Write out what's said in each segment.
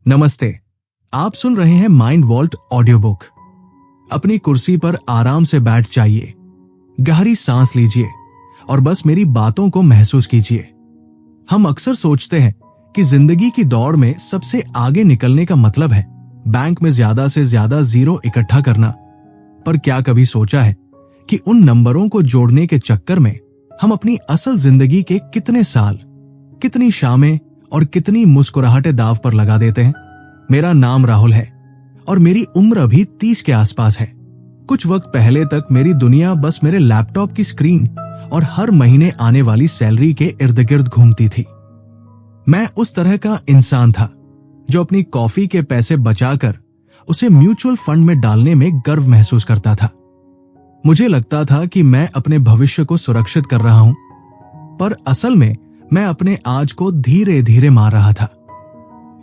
नमस्ते। आप सुन रहे हैं माइंड वॉल्ट ऑडियो बुक। अपनी कुर्सी पर आराम से बैठ जाइए, गहरी सांस लीजिए और बस मेरी बातों को महसूस कीजिए। हम अक्सर सोचते हैं कि जिंदगी की दौड़ में सबसे आगे निकलने का मतलब है बैंक में ज्यादा से ज्यादा जीरो इकट्ठा करना। पर क्या कभी सोचा है कि उन नंबरों को जोड़ने के चक्कर में हम अपनी असल जिंदगी के कितने साल, कितनी शामें और कितनी मुस्कुराहटें दांव पर लगा देते हैं। मेरा नाम राहुल है और मेरी उम्र अभी 30 के आसपास है। कुछ वक्त पहले तक मेरी दुनिया बस मेरे लैपटॉप की स्क्रीन और हर महीने आने वाली सैलरी के इर्द गिर्द घूमती थी। मैं उस तरह का इंसान था जो अपनी कॉफी के पैसे बचाकर उसे म्यूचुअल फंड में डालने में गर्व महसूस करता था। मुझे लगता था कि मैं अपने भविष्य को सुरक्षित कर रहा हूं, पर असल में मैं अपने आज को धीरे धीरे मार रहा था।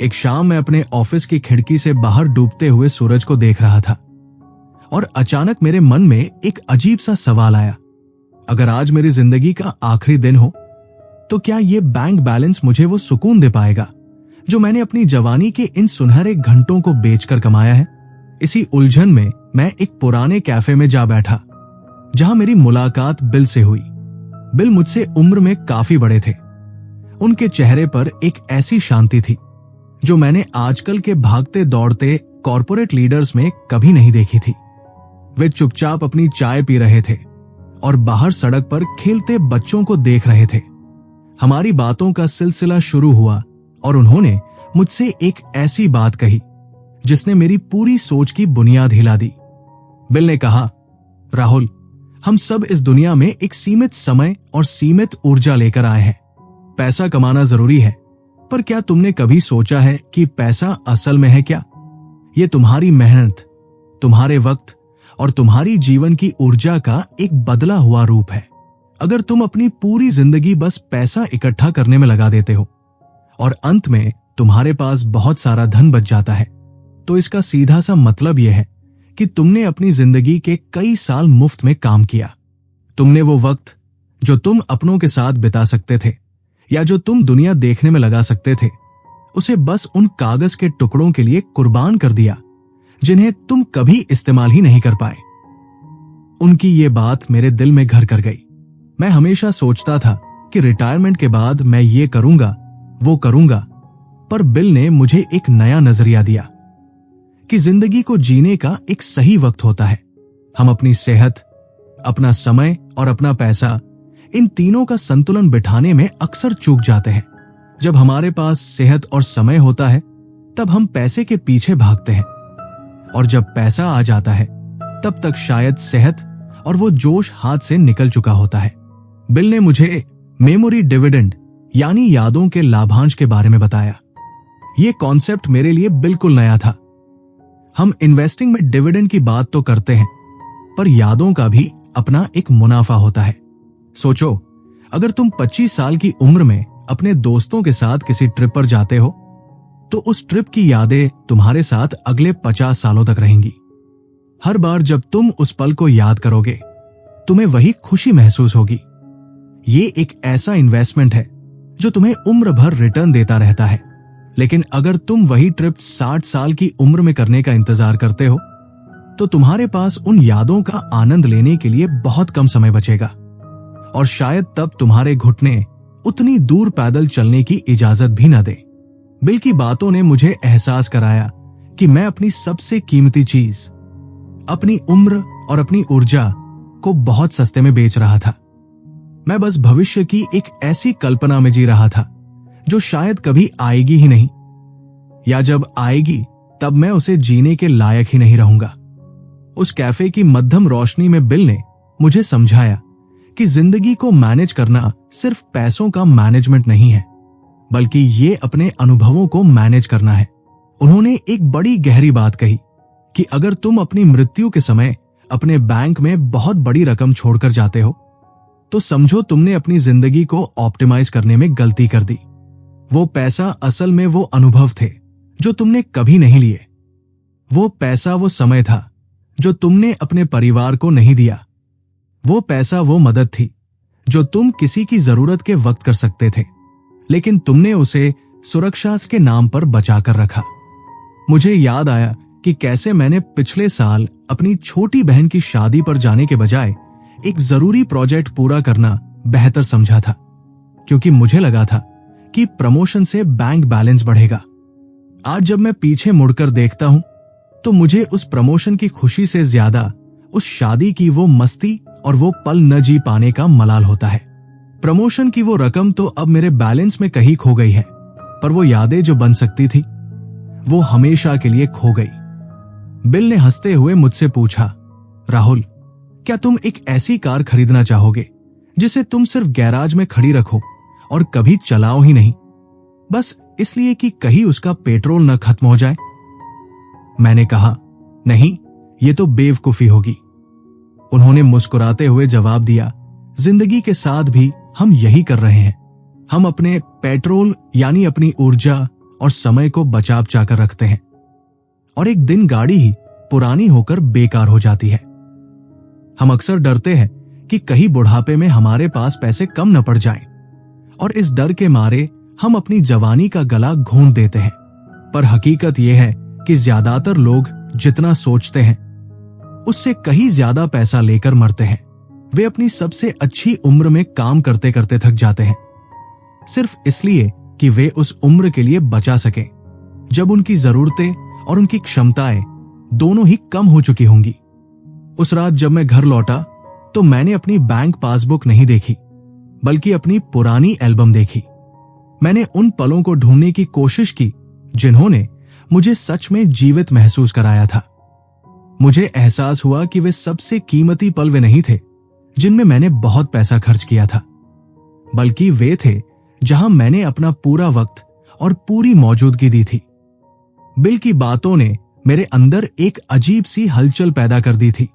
एक शाम मैं अपने ऑफिस की खिड़की से बाहर डूबते हुए सूरज को देख रहा था और अचानक मेरे मन में एक अजीब सा सवाल आया। अगर आज मेरी जिंदगी का आखिरी दिन हो तो क्या ये बैंक बैलेंस मुझे वो सुकून दे पाएगा जो मैंने अपनी जवानी के इन सुनहरे घंटों को बेचकर कमाया है। इसी उलझन में मैं एक पुराने कैफे में जा बैठा जहां मेरी मुलाकात बिल से हुई। बिल मुझसे उम्र में काफी बड़े थे। उनके चेहरे पर एक ऐसी शांति थी जो मैंने आजकल के भागते दौड़ते कॉरपोरेट लीडर्स में कभी नहीं देखी थी। वे चुपचाप अपनी चाय पी रहे थे और बाहर सड़क पर खेलते बच्चों को देख रहे थे। हमारी बातों का सिलसिला शुरू हुआ और उन्होंने मुझसे एक ऐसी बात कही जिसने मेरी पूरी सोच की बुनियाद हिला दी। बिल ने कहा, राहुल, हम सब इस दुनिया में एक सीमित समय और सीमित ऊर्जा लेकर आए हैं। पैसा कमाना जरूरी है, पर क्या तुमने कभी सोचा है कि पैसा असल में है क्या? ये तुम्हारी मेहनत, तुम्हारे वक्त और तुम्हारी जीवन की ऊर्जा का एक बदला हुआ रूप है। अगर तुम अपनी पूरी जिंदगी बस पैसा इकट्ठा करने में लगा देते हो और अंत में तुम्हारे पास बहुत सारा धन बच जाता है, तो इसका सीधा सा मतलब यह है कि तुमने अपनी जिंदगी के कई साल मुफ्त में काम किया। तुमने वो वक्त जो तुम अपनों के साथ बिता सकते थे या जो तुम दुनिया देखने में लगा सकते थे, उसे बस उन कागज के टुकड़ों के लिए कुर्बान कर दिया जिन्हें तुम कभी इस्तेमाल ही नहीं कर पाए। उनकी ये बात मेरे दिल में घर कर गई। मैं हमेशा सोचता था कि रिटायरमेंट के बाद मैं ये करूंगा, वो करूंगा, पर बिल ने मुझे एक नया नजरिया दिया कि जिंदगी को जीने का एक सही वक्त होता है। हम अपनी सेहत, अपना समय और अपना पैसा, इन तीनों का संतुलन बिठाने में अक्सर चूक जाते हैं। जब हमारे पास सेहत और समय होता है तब हम पैसे के पीछे भागते हैं, और जब पैसा आ जाता है तब तक शायद सेहत और वो जोश हाथ से निकल चुका होता है। बिल ने मुझे मेमोरी डिविडेंड यानी यादों के लाभांश के बारे में बताया। ये कॉन्सेप्ट मेरे लिए बिल्कुल नया था। हम इन्वेस्टिंग में डिविडेंड की बात तो करते हैं, पर यादों का भी अपना एक मुनाफा होता है। सोचो, अगर तुम 25 साल की उम्र में अपने दोस्तों के साथ किसी ट्रिप पर जाते हो तो उस ट्रिप की यादें तुम्हारे साथ अगले 50 सालों तक रहेंगी। हर बार जब तुम उस पल को याद करोगे तुम्हें वही खुशी महसूस होगी। ये एक ऐसा इन्वेस्टमेंट है जो तुम्हें उम्र भर रिटर्न देता रहता है। लेकिन अगर तुम वही ट्रिप 60 साल की उम्र में करने का इंतजार करते हो तो तुम्हारे पास उन यादों का आनंद लेने के लिए बहुत कम समय बचेगा, और शायद तब तुम्हारे घुटने उतनी दूर पैदल चलने की इजाजत भी न दे। बिल की बातों ने मुझे एहसास कराया कि मैं अपनी सबसे कीमती चीज, अपनी उम्र और अपनी ऊर्जा को बहुत सस्ते में बेच रहा था। मैं बस भविष्य की एक ऐसी कल्पना में जी रहा था जो शायद कभी आएगी ही नहीं, या जब आएगी तब मैं उसे जीने के लायक ही नहीं रहूंगा। उस कैफे की मध्यम रोशनी में बिल ने मुझे समझाया कि जिंदगी को मैनेज करना सिर्फ पैसों का मैनेजमेंट नहीं है, बल्कि ये अपने अनुभवों को मैनेज करना है। उन्होंने एक बड़ी गहरी बात कही कि अगर तुम अपनी मृत्यु के समय अपने बैंक में बहुत बड़ी रकम छोड़कर जाते हो तो समझो तुमने अपनी जिंदगी को ऑप्टिमाइज करने में गलती कर दी। वो पैसा असल में वो अनुभव थे जो तुमने कभी नहीं लिए। वो पैसा वो समय था जो तुमने अपने परिवार को नहीं दिया। वो पैसा वो मदद थी जो तुम किसी की जरूरत के वक्त कर सकते थे, लेकिन तुमने उसे सुरक्षा के नाम पर बचाकर रखा। मुझे याद आया कि कैसे मैंने पिछले साल अपनी छोटी बहन की शादी पर जाने के बजाय एक जरूरी प्रोजेक्ट पूरा करना बेहतर समझा था, क्योंकि मुझे लगा था कि प्रमोशन से बैंक बैलेंस बढ़ेगा। आज जब मैं पीछे मुड़कर देखता हूं तो मुझे उस प्रमोशन की खुशी से ज्यादा उस शादी की वो मस्ती और वो पल न जी पाने का मलाल होता है। प्रमोशन की वो रकम तो अब मेरे बैलेंस में कहीं खो गई है, पर वो यादें जो बन सकती थी वो हमेशा के लिए खो गई। बिल ने हंसते हुए मुझसे पूछा, राहुल, क्या तुम एक ऐसी कार खरीदना चाहोगे जिसे तुम सिर्फ गैराज में खड़ी रखो और कभी चलाओ ही नहीं, बस इसलिए कि कहीं उसका पेट्रोल न खत्म हो जाए? मैंने कहा, नहीं, ये तो बेवकूफी होगी। उन्होंने मुस्कुराते हुए जवाब दिया, जिंदगी के साथ भी हम यही कर रहे हैं। हम अपने पेट्रोल यानी अपनी ऊर्जा और समय को बचा बचा कर रखते हैं और एक दिन गाड़ी ही पुरानी होकर बेकार हो जाती है। हम अक्सर डरते हैं कि कहीं बुढ़ापे में हमारे पास पैसे कम न पड़ जाएं, और इस डर के मारे हम अपनी जवानी का गला घोंट देते हैं। पर हकीकत यह है कि ज्यादातर लोग जितना सोचते हैं उससे कहीं ज्यादा पैसा लेकर मरते हैं। वे अपनी सबसे अच्छी उम्र में काम करते करते थक जाते हैं, सिर्फ इसलिए कि वे उस उम्र के लिए बचा सकें जब उनकी जरूरतें और उनकी क्षमताएं दोनों ही कम हो चुकी होंगी। उस रात जब मैं घर लौटा तो मैंने अपनी बैंक पासबुक नहीं देखी, बल्कि अपनी पुरानी एल्बम देखी। मैंने उन पलों को ढूंढने की कोशिश की जिन्होंने मुझे सच में जीवित महसूस कराया था। मुझे एहसास हुआ कि वे सबसे कीमती पल वे नहीं थे जिनमें मैंने बहुत पैसा खर्च किया था, बल्कि वे थे जहां मैंने अपना पूरा वक्त और पूरी मौजूदगी दी थी। बिल की बातों ने मेरे अंदर एक अजीब सी हलचल पैदा कर दी थी।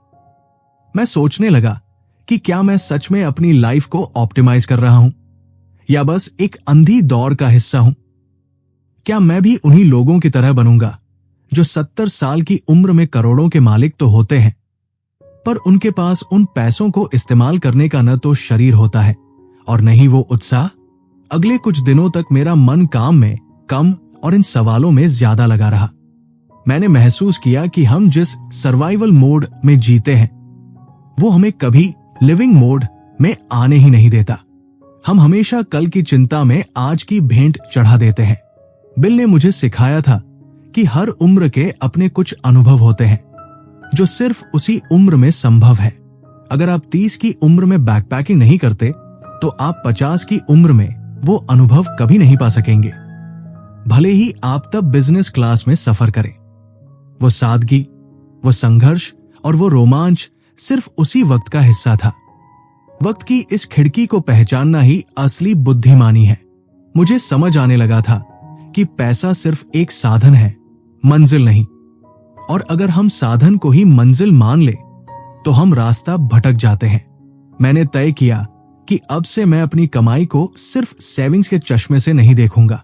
मैं सोचने लगा कि क्या मैं सच में अपनी लाइफ को ऑप्टिमाइज कर रहा हूं या बस एक अंधी दौड़ का हिस्सा हूं। क्या मैं भी उन्हीं लोगों की तरह बनूंगा जो 70 साल की उम्र में करोड़ों के मालिक तो होते हैं, पर उनके पास उन पैसों को इस्तेमाल करने का न तो शरीर होता है और न ही वो उत्साह। अगले कुछ दिनों तक मेरा मन काम में कम और इन सवालों में ज्यादा लगा रहा। मैंने महसूस किया कि हम जिस सर्वाइवल मोड में जीते हैं वो हमें कभी लिविंग मोड में आने ही नहीं देता। हम हमेशा कल की चिंता में आज की भेंट चढ़ा देते हैं। बिल ने मुझे सिखाया था कि हर उम्र के अपने कुछ अनुभव होते हैं जो सिर्फ उसी उम्र में संभव है। अगर आप 30 की उम्र में बैकपैकिंग नहीं करते तो आप 50 की उम्र में वो अनुभव कभी नहीं पा सकेंगे, भले ही आप तब बिजनेस क्लास में सफर करें। वो सादगी, वो संघर्ष और वो रोमांच सिर्फ उसी वक्त का हिस्सा था। वक्त की इस खिड़की को पहचानना ही असली बुद्धिमानी है। मुझे समझ आने लगा था कि पैसा सिर्फ एक साधन है, मंजिल नहीं, और अगर हम साधन को ही मंजिल मान ले तो हम रास्ता भटक जाते हैं। मैंने तय किया कि अब से मैं अपनी कमाई को सिर्फ सेविंग्स के चश्मे से नहीं देखूंगा,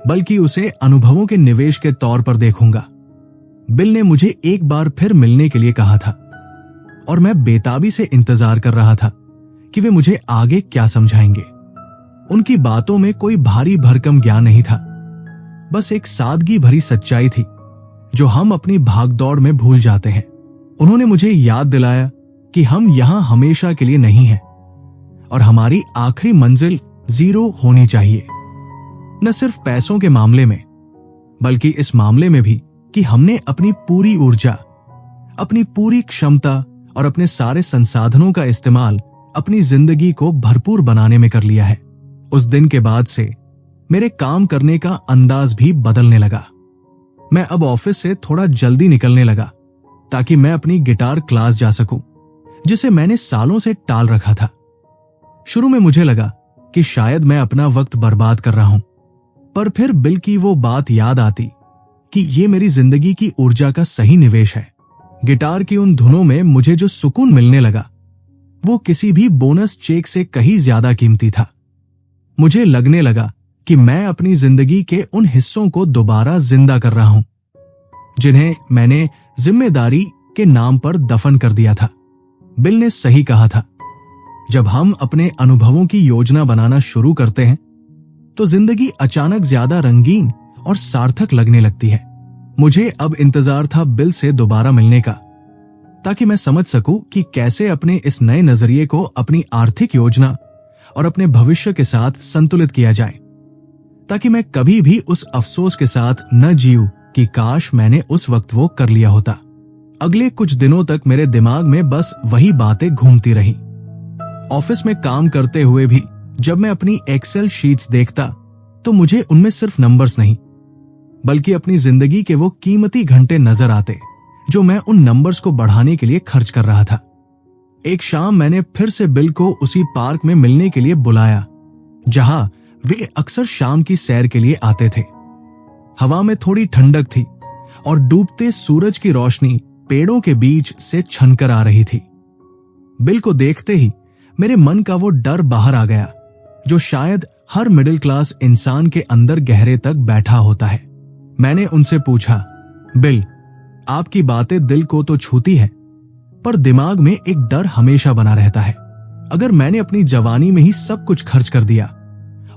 बल्कि उसे अनुभवों के निवेश के तौर पर देखूंगा। बिल ने मुझे एक बार फिर मिलने के लिए कहा था और मैं बेताबी से इंतजार कर रहा था कि वे मुझे आगे क्या समझाएंगे। उनकी बातों में कोई भारी भरकम ज्ञान नहीं था, बस एक सादगी भरी सच्चाई थी जो हम अपनी भागदौड़ में भूल जाते हैं। उन्होंने मुझे याद दिलाया कि हम यहां हमेशा के लिए नहीं हैं और हमारी आखिरी मंजिल जीरो होनी चाहिए, न सिर्फ पैसों के मामले में बल्कि इस मामले में भी कि हमने अपनी पूरी ऊर्जा, अपनी पूरी क्षमता और अपने सारे संसाधनों का इस्तेमाल अपनी जिंदगी को भरपूर बनाने में कर लिया है। उस दिन के बाद से मेरे काम करने का अंदाज भी बदलने लगा। मैं अब ऑफिस से थोड़ा जल्दी निकलने लगा ताकि मैं अपनी गिटार क्लास जा सकूं, जिसे मैंने सालों से टाल रखा था। शुरू में मुझे लगा कि शायद मैं अपना वक्त बर्बाद कर रहा हूं, पर फिर बिल की वो बात याद आती कि ये मेरी जिंदगी की ऊर्जा का सही निवेश है। गिटार की उन धुनों में मुझे जो सुकून मिलने लगा वो किसी भी बोनस चेक से कहीं ज्यादा कीमती था। मुझे लगने लगा कि मैं अपनी जिंदगी के उन हिस्सों को दोबारा जिंदा कर रहा हूं जिन्हें मैंने जिम्मेदारी के नाम पर दफन कर दिया था। बिल ने सही कहा था, जब हम अपने अनुभवों की योजना बनाना शुरू करते हैं तो जिंदगी अचानक ज्यादा रंगीन और सार्थक लगने लगती है। मुझे अब इंतजार था बिल से दोबारा मिलने का, ताकि मैं समझ सकूं कि कैसे अपने इस नए नजरिए को अपनी आर्थिक योजना और अपने भविष्य के साथ संतुलित किया जाए, ताकि मैं कभी भी उस अफसोस के साथ न जीऊं कि काश मैंने उस वक्त वो कर लिया होता। अगले कुछ दिनों तक मेरे दिमाग में बस वही बातें घूमती रही। ऑफिस में काम करते हुए भी जब मैं अपनी एक्सेल शीट्स देखता तो मुझे उनमें सिर्फ नंबर्स नहीं, बल्कि अपनी जिंदगी के वो कीमती घंटे नजर आते जो मैं उन नंबर्स को बढ़ाने के लिए खर्च कर रहा था। एक शाम मैंने फिर से बिल को उसी पार्क में मिलने के लिए बुलाया जहां वे अक्सर शाम की सैर के लिए आते थे। हवा में थोड़ी ठंडक थी और डूबते सूरज की रोशनी पेड़ों के बीच से छनकर आ रही थी। बिल को देखते ही मेरे मन का वो डर बाहर आ गया जो शायद हर मिडिल क्लास इंसान के अंदर गहरे तक बैठा होता है। मैंने उनसे पूछा, बिल, आपकी बातें दिल को तो छूती है, पर दिमाग में एक डर हमेशा बना रहता है। अगर मैंने अपनी जवानी में ही सब कुछ खर्च कर दिया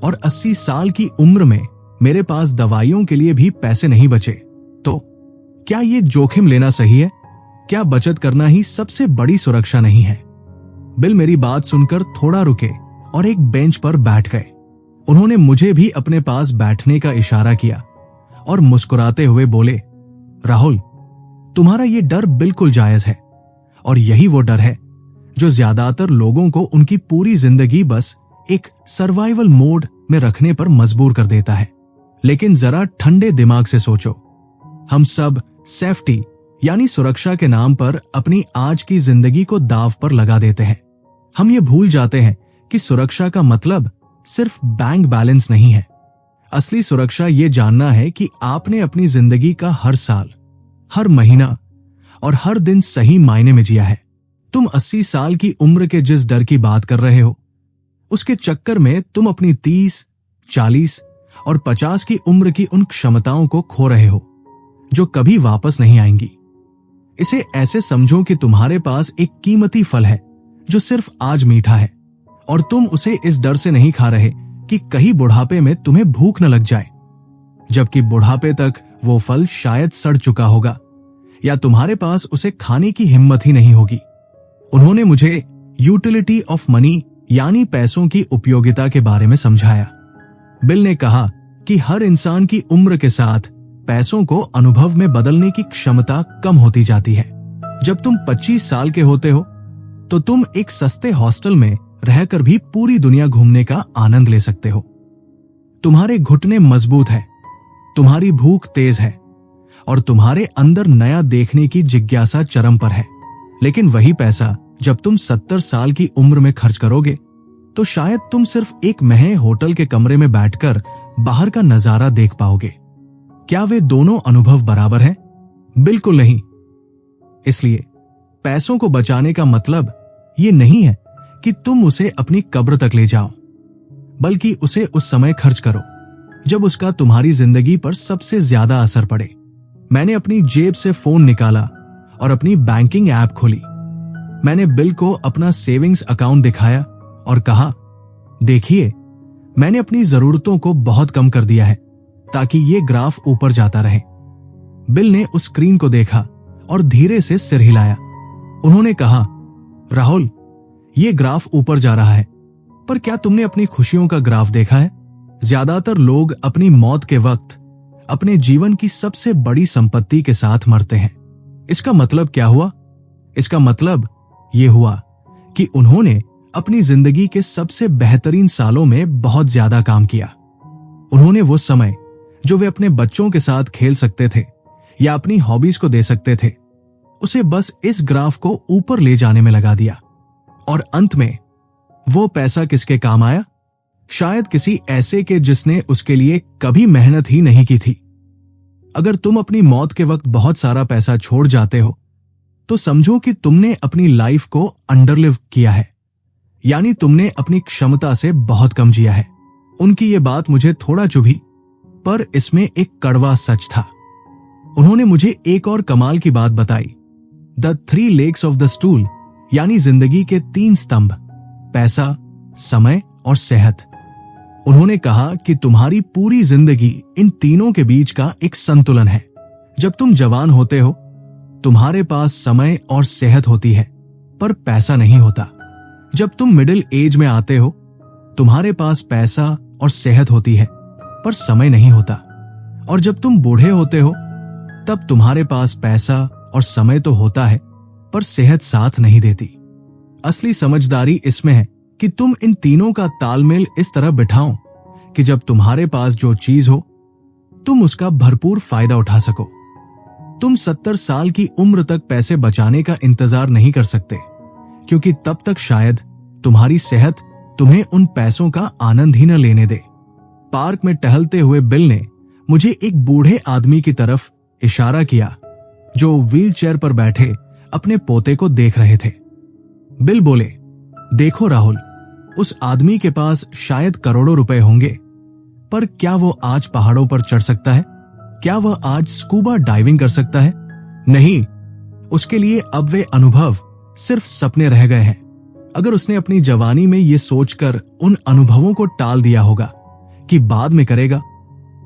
और 80 साल की उम्र में मेरे पास दवाइयों के लिए भी पैसे नहीं बचे, तो क्या ये जोखिम लेना सही है? क्या बचत करना ही सबसे बड़ी सुरक्षा नहीं है? बिल मेरी बात सुनकर थोड़ा रुके और एक बेंच पर बैठ गए। उन्होंने मुझे भी अपने पास बैठने का इशारा किया और मुस्कुराते हुए बोले, राहुल, तुम्हारा ये डर बिल्कुल जायज है और यही वो डर है जो ज्यादातर लोगों को उनकी पूरी जिंदगी बस एक सर्वाइवल मोड में रखने पर मजबूर कर देता है। लेकिन जरा ठंडे दिमाग से सोचो, हम सब सेफ्टी यानी सुरक्षा के नाम पर अपनी आज की जिंदगी को दांव पर लगा देते हैं। हम ये भूल जाते हैं कि सुरक्षा का मतलब सिर्फ बैंक बैलेंस नहीं है। असली सुरक्षा ये जानना है कि आपने अपनी जिंदगी का हर साल, हर महीना और हर दिन सही मायने में जिया है। तुम 80 साल की उम्र के जिस डर की बात कर रहे हो, उसके चक्कर में तुम अपनी 30, 40 और 50 की उम्र की उन क्षमताओं को खो रहे हो जो कभी वापस नहीं आएंगी। इसे ऐसे समझो कि तुम्हारे पास एक कीमती फल है जो सिर्फ आज मीठा है और तुम उसे इस डर से नहीं खा रहे कि कहीं बुढ़ापे में तुम्हें भूख न लग जाए, जबकि बुढ़ापे तक वो फल शायद सड़ चुका होगा या तुम्हारे पास उसे खाने की हिम्मत ही नहीं होगी। उन्होंने मुझे यूटिलिटी ऑफ मनी यानी पैसों की उपयोगिता के बारे में समझाया। बिल ने कहा कि हर इंसान की उम्र के साथ पैसों को अनुभव में बदलने की क्षमता कम होती जाती है। जब तुम 25 साल के होते हो तो तुम एक सस्ते हॉस्टल में रहकर भी पूरी दुनिया घूमने का आनंद ले सकते हो। तुम्हारे घुटने मजबूत है, तुम्हारी भूख तेज है और तुम्हारे अंदर नया देखने की जिज्ञासा चरम पर है। लेकिन वही पैसा जब तुम 70 साल की उम्र में खर्च करोगे तो शायद तुम सिर्फ एक महंगे होटल के कमरे में बैठकर बाहर का नजारा देख पाओगे। क्या वे दोनों अनुभव बराबर हैं? बिल्कुल नहीं। इसलिए पैसों को बचाने का मतलब ये नहीं है कि तुम उसे अपनी कब्र तक ले जाओ, बल्कि उसे उस समय खर्च करो जब उसका तुम्हारी जिंदगी पर सबसे ज्यादा असर पड़े। मैंने अपनी जेब से फोन निकाला और अपनी बैंकिंग ऐप खोली। मैंने बिल को अपना सेविंग्स अकाउंट दिखाया और कहा, देखिए, मैंने अपनी जरूरतों को बहुत कम कर दिया है ताकि ये ग्राफ ऊपर जाता रहे। बिल ने उस स्क्रीन को देखा और धीरे से सिर हिलाया। उन्होंने कहा, राहुल, ये ग्राफ ऊपर जा रहा है, पर क्या तुमने अपनी खुशियों का ग्राफ देखा है? ज्यादातर लोग अपनी मौत के वक्त अपने जीवन की सबसे बड़ी संपत्ति के साथ मरते हैं। इसका मतलब क्या हुआ? इसका मतलब ये हुआ कि उन्होंने अपनी जिंदगी के सबसे बेहतरीन सालों में बहुत ज्यादा काम किया। उन्होंने वो समय जो वे अपने बच्चों के साथ खेल सकते थे या अपनी हॉबीज को दे सकते थे, उसे बस इस ग्राफ को ऊपर ले जाने में लगा दिया। और अंत में वो पैसा किसके काम आया? शायद किसी ऐसे के जिसने उसके लिए कभी मेहनत ही नहीं की थी। अगर तुम अपनी मौत के वक्त बहुत सारा पैसा छोड़ जाते हो तो समझो कि तुमने अपनी लाइफ को अंडरलिव किया है, यानी तुमने अपनी क्षमता से बहुत कम जिया है। उनकी ये बात मुझे थोड़ा चुभी, पर इसमें एक कड़वा सच था। उन्होंने मुझे एक और कमाल की बात बताई, the 3 legs of the stool, यानी जिंदगी के 3 स्तंभ, पैसा, समय और सेहत। उन्होंने कहा कि तुम्हारी पूरी जिंदगी इन तीनों के बीच का एक संतुलन है, जब तुम जवान होते हो तुम्हारे पास समय और सेहत होती है, पर पैसा नहीं होता। जब तुम मिडिल एज में आते हो तुम्हारे पास पैसा और सेहत होती है, पर समय नहीं होता। और जब तुम बूढ़े होते हो तब तुम्हारे पास पैसा और समय तो होता है, पर सेहत साथ नहीं देती। असली समझदारी इसमें है कि तुम इन तीनों का तालमेल इस तरह बिठाओ कि जब तुम्हारे पास जो चीज हो तुम उसका भरपूर फायदा उठा सको। तुम 70 साल की उम्र तक पैसे बचाने का इंतजार नहीं कर सकते, क्योंकि तब तक शायद तुम्हारी सेहत तुम्हें उन पैसों का आनंद ही न लेने दे। पार्क में टहलते हुए बिल ने मुझे एक बूढ़े आदमी की तरफ इशारा किया जो व्हीलचेयर पर बैठे अपने पोते को देख रहे थे। बिल बोले, देखो राहुल, उस आदमी के पास शायद करोड़ों रुपए होंगे, पर क्या वो आज पहाड़ों पर चढ़ सकता है? क्या वह आज स्कूबा डाइविंग कर सकता है? नहीं, उसके लिए अब वे अनुभव सिर्फ सपने रह गए हैं। अगर उसने अपनी जवानी में ये सोचकर उन अनुभवों को टाल दिया होगा कि बाद में करेगा,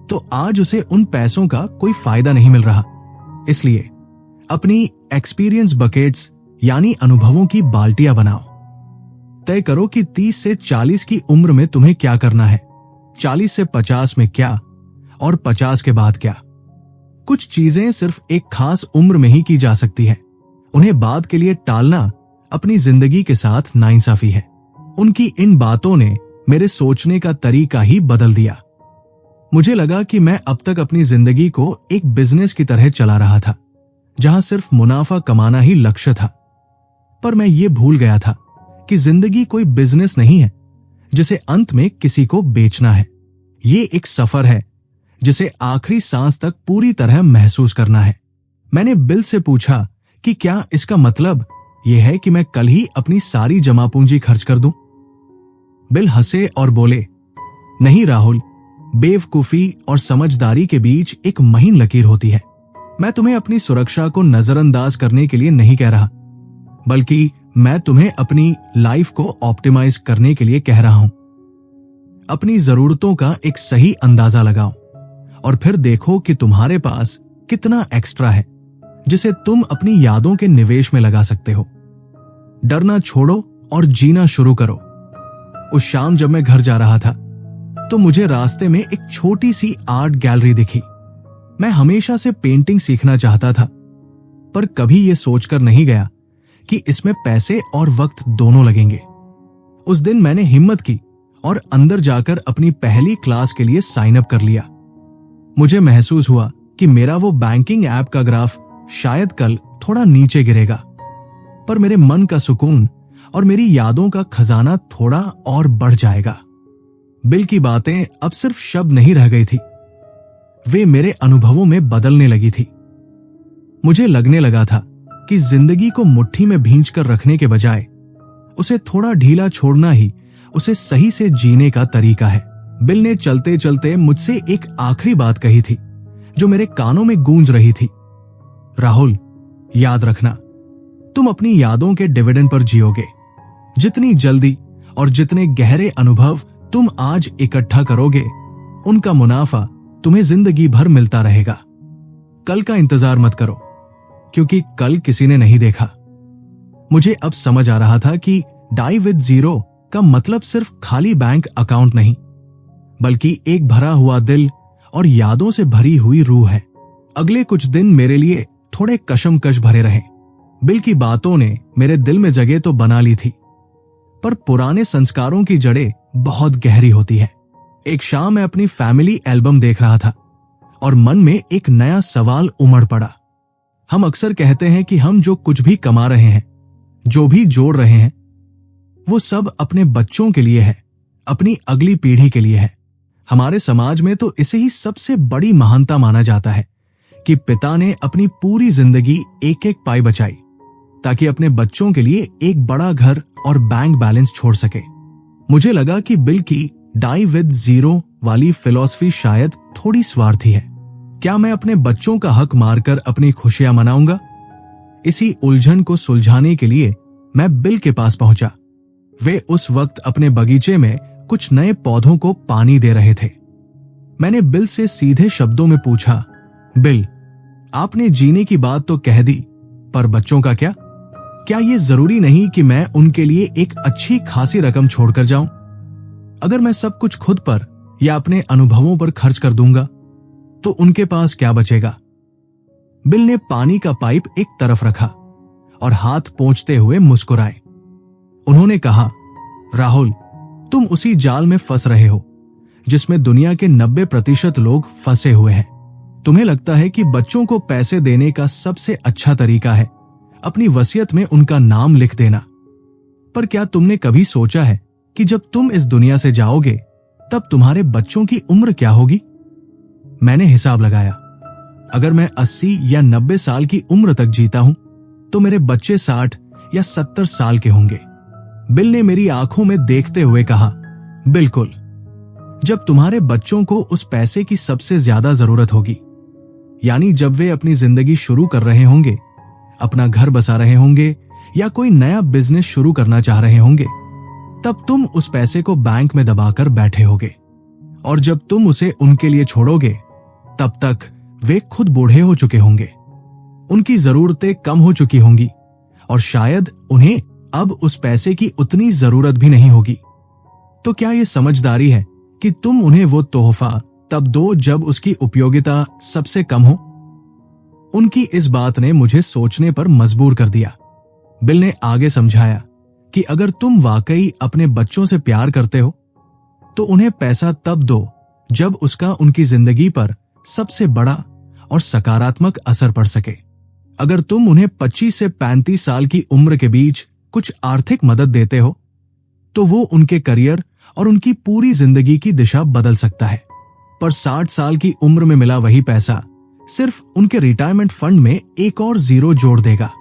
तो आज उसे उन पैसों का कोई फायदा नहीं मिल रहा। इसलिए अपनी एक्सपीरियंस बकेट्स यानी अनुभवों की बाल्टियां बनाओ। तय करो कि 30 से 40 की उम्र में तुम्हें क्या करना है, 40 से 50 में क्या, और 50 के बाद क्या। कुछ चीजें सिर्फ एक खास उम्र में ही की जा सकती है, उन्हें बाद के लिए टालना अपनी जिंदगी के साथ नाइंसाफी है। उनकी इन बातों ने मेरे सोचने का तरीका ही बदल दिया। मुझे लगा कि मैं अब तक अपनी जिंदगी को एक बिजनेस की तरह चला रहा था, जहां सिर्फ मुनाफा कमाना ही लक्ष्य था। पर मैं ये भूल गया था कि जिंदगी कोई बिजनेस नहीं है जिसे अंत में किसी को बेचना है। ये एक सफर है जिसे आखिरी सांस तक पूरी तरह महसूस करना है। मैंने बिल से पूछा कि क्या इसका मतलब यह है कि मैं कल ही अपनी सारी जमा पूंजी खर्च कर दूं? बिल हंसे और बोले, नहीं राहुल, बेवकूफी और समझदारी के बीच एक महीन लकीर होती है। मैं तुम्हें अपनी सुरक्षा को नजरअंदाज करने के लिए नहीं कह रहा, बल्कि मैं तुम्हें अपनी लाइफ को ऑप्टिमाइज करने के लिए कह रहा हूं। अपनी जरूरतों का एक सही अंदाजा लगाओ और फिर देखो कि तुम्हारे पास कितना एक्स्ट्रा है जिसे तुम अपनी यादों के निवेश में लगा सकते हो। डरना छोड़ो और जीना शुरू करो। उस शाम जब मैं घर जा रहा था तो मुझे रास्ते में एक छोटी सी आर्ट गैलरी दिखी। मैं हमेशा से पेंटिंग सीखना चाहता था, पर कभी यह सोचकर नहीं गया कि इसमें पैसे और वक्त दोनों लगेंगे। उस दिन मैंने हिम्मत की और अंदर जाकर अपनी पहली क्लास के लिए साइन अप कर लिया। मुझे महसूस हुआ कि मेरा वो बैंकिंग ऐप का ग्राफ शायद कल थोड़ा नीचे गिरेगा, पर मेरे मन का सुकून और मेरी यादों का खजाना थोड़ा और बढ़ जाएगा। बिल की बातें अब सिर्फ शब्द नहीं रह गई थी, वे मेरे अनुभवों में बदलने लगी थी। मुझे लगने लगा था कि जिंदगी को मुट्ठी में भींच कर रखने के बजाय उसे थोड़ा ढीला छोड़ना ही उसे सही से जीने का तरीका है। बिल ने चलते चलते मुझसे एक आखिरी बात कही थी जो मेरे कानों में गूंज रही थी। राहुल, याद रखना, तुम अपनी यादों के डिविडेंड पर जियोगे। जितनी जल्दी और जितने गहरे अनुभव तुम आज इकट्ठा करोगे, उनका मुनाफा तुम्हें जिंदगी भर मिलता रहेगा। कल का इंतजार मत करो, क्योंकि कल किसी ने नहीं देखा। मुझे अब समझ आ रहा था कि डाई विद जीरो का मतलब सिर्फ खाली बैंक अकाउंट नहीं, बल्कि एक भरा हुआ दिल और यादों से भरी हुई रूह है। अगले कुछ दिन मेरे लिए थोड़े कशमकश भरे रहे। बिल की बातों ने मेरे दिल में जगह तो बना ली थी, पर पुराने संस्कारों की जड़ें बहुत गहरी होती है। एक शाम मैं अपनी फैमिली एल्बम देख रहा था और मन में एक नया सवाल उमड़ पड़ा। हम अक्सर कहते हैं कि हम जो कुछ भी कमा रहे हैं, जो भी जोड़ रहे हैं, वो सब अपने बच्चों के लिए है, अपनी अगली पीढ़ी के लिए है। हमारे समाज में तो इसे ही सबसे बड़ी महानता माना जाता है कि पिता ने अपनी पूरी जिंदगी एक एक पाई बचाई ताकि अपने बच्चों के लिए एक बड़ा घर और बैंक बैलेंस छोड़ सके। मुझे लगा कि बिल की डाई विद जीरो वाली फिलॉसफी शायद थोड़ी स्वार्थी है। क्या मैं अपने बच्चों का हक मारकर अपनी खुशियां मनाऊंगा? इसी उलझन को सुलझाने के लिए मैं बिल के पास पहुंचा। वे उस वक्त अपने बगीचे में कुछ नए पौधों को पानी दे रहे थे। मैंने बिल से सीधे शब्दों में पूछा, बिल, आपने जीने की बात तो कह दी, पर बच्चों का क्या? क्या ये जरूरी नहीं कि मैं उनके लिए एक अच्छी खासी रकम छोड़कर जाऊं? अगर मैं सब कुछ खुद पर या अपने अनुभवों पर खर्च कर दूंगा तो उनके पास क्या बचेगा? बिल ने पानी का पाइप एक तरफ रखा और हाथ पोंछते हुए मुस्कुराए। उन्होंने कहा, राहुल, तुम उसी जाल में फंस रहे हो जिसमें दुनिया के 90% लोग फंसे हुए हैं। तुम्हें लगता है कि बच्चों को पैसे देने का सबसे अच्छा तरीका है अपनी वसीयत में उनका नाम लिख देना। पर क्या तुमने कभी सोचा है कि जब तुम इस दुनिया से जाओगे तब तुम्हारे बच्चों की उम्र क्या होगी? मैंने हिसाब लगाया, अगर मैं 80 या 90 साल की उम्र तक जीता हूं तो मेरे बच्चे 60 या 70 साल के होंगे। बिल ने मेरी आंखों में देखते हुए कहा, बिल्कुल। जब तुम्हारे बच्चों को उस पैसे की सबसे ज्यादा जरूरत होगी, यानी जब वे अपनी जिंदगी शुरू कर रहे होंगे, अपना घर बसा रहे होंगे या कोई नया बिजनेस शुरू करना चाह रहे होंगे, तब तुम उस पैसे को बैंक में दबाकर बैठे होगे। और जब तुम उसे उनके लिए छोड़ोगे तब तक वे खुद बूढ़े हो चुके होंगे, उनकी जरूरतें कम हो चुकी होंगी और शायद उन्हें अब उस पैसे की उतनी जरूरत भी नहीं होगी। तो क्या यह समझदारी है कि तुम उन्हें वो तोहफा तब दो जब उसकी उपयोगिता सबसे कम हो? उनकी इस बात ने मुझे सोचने पर मजबूर कर दिया। बिल ने आगे समझाया कि अगर तुम वाकई अपने बच्चों से प्यार करते हो तो उन्हें पैसा तब दो जब उसका उनकी जिंदगी पर सबसे बड़ा और सकारात्मक असर पड़ सके। अगर तुम उन्हें 25 से 35 साल की उम्र के बीच कुछ आर्थिक मदद देते हो तो वो उनके करियर और उनकी पूरी जिंदगी की दिशा बदल सकता है। पर 60 साल की उम्र में मिला वही पैसा सिर्फ उनके रिटायरमेंट फंड में एक और जीरो जोड़ देगा।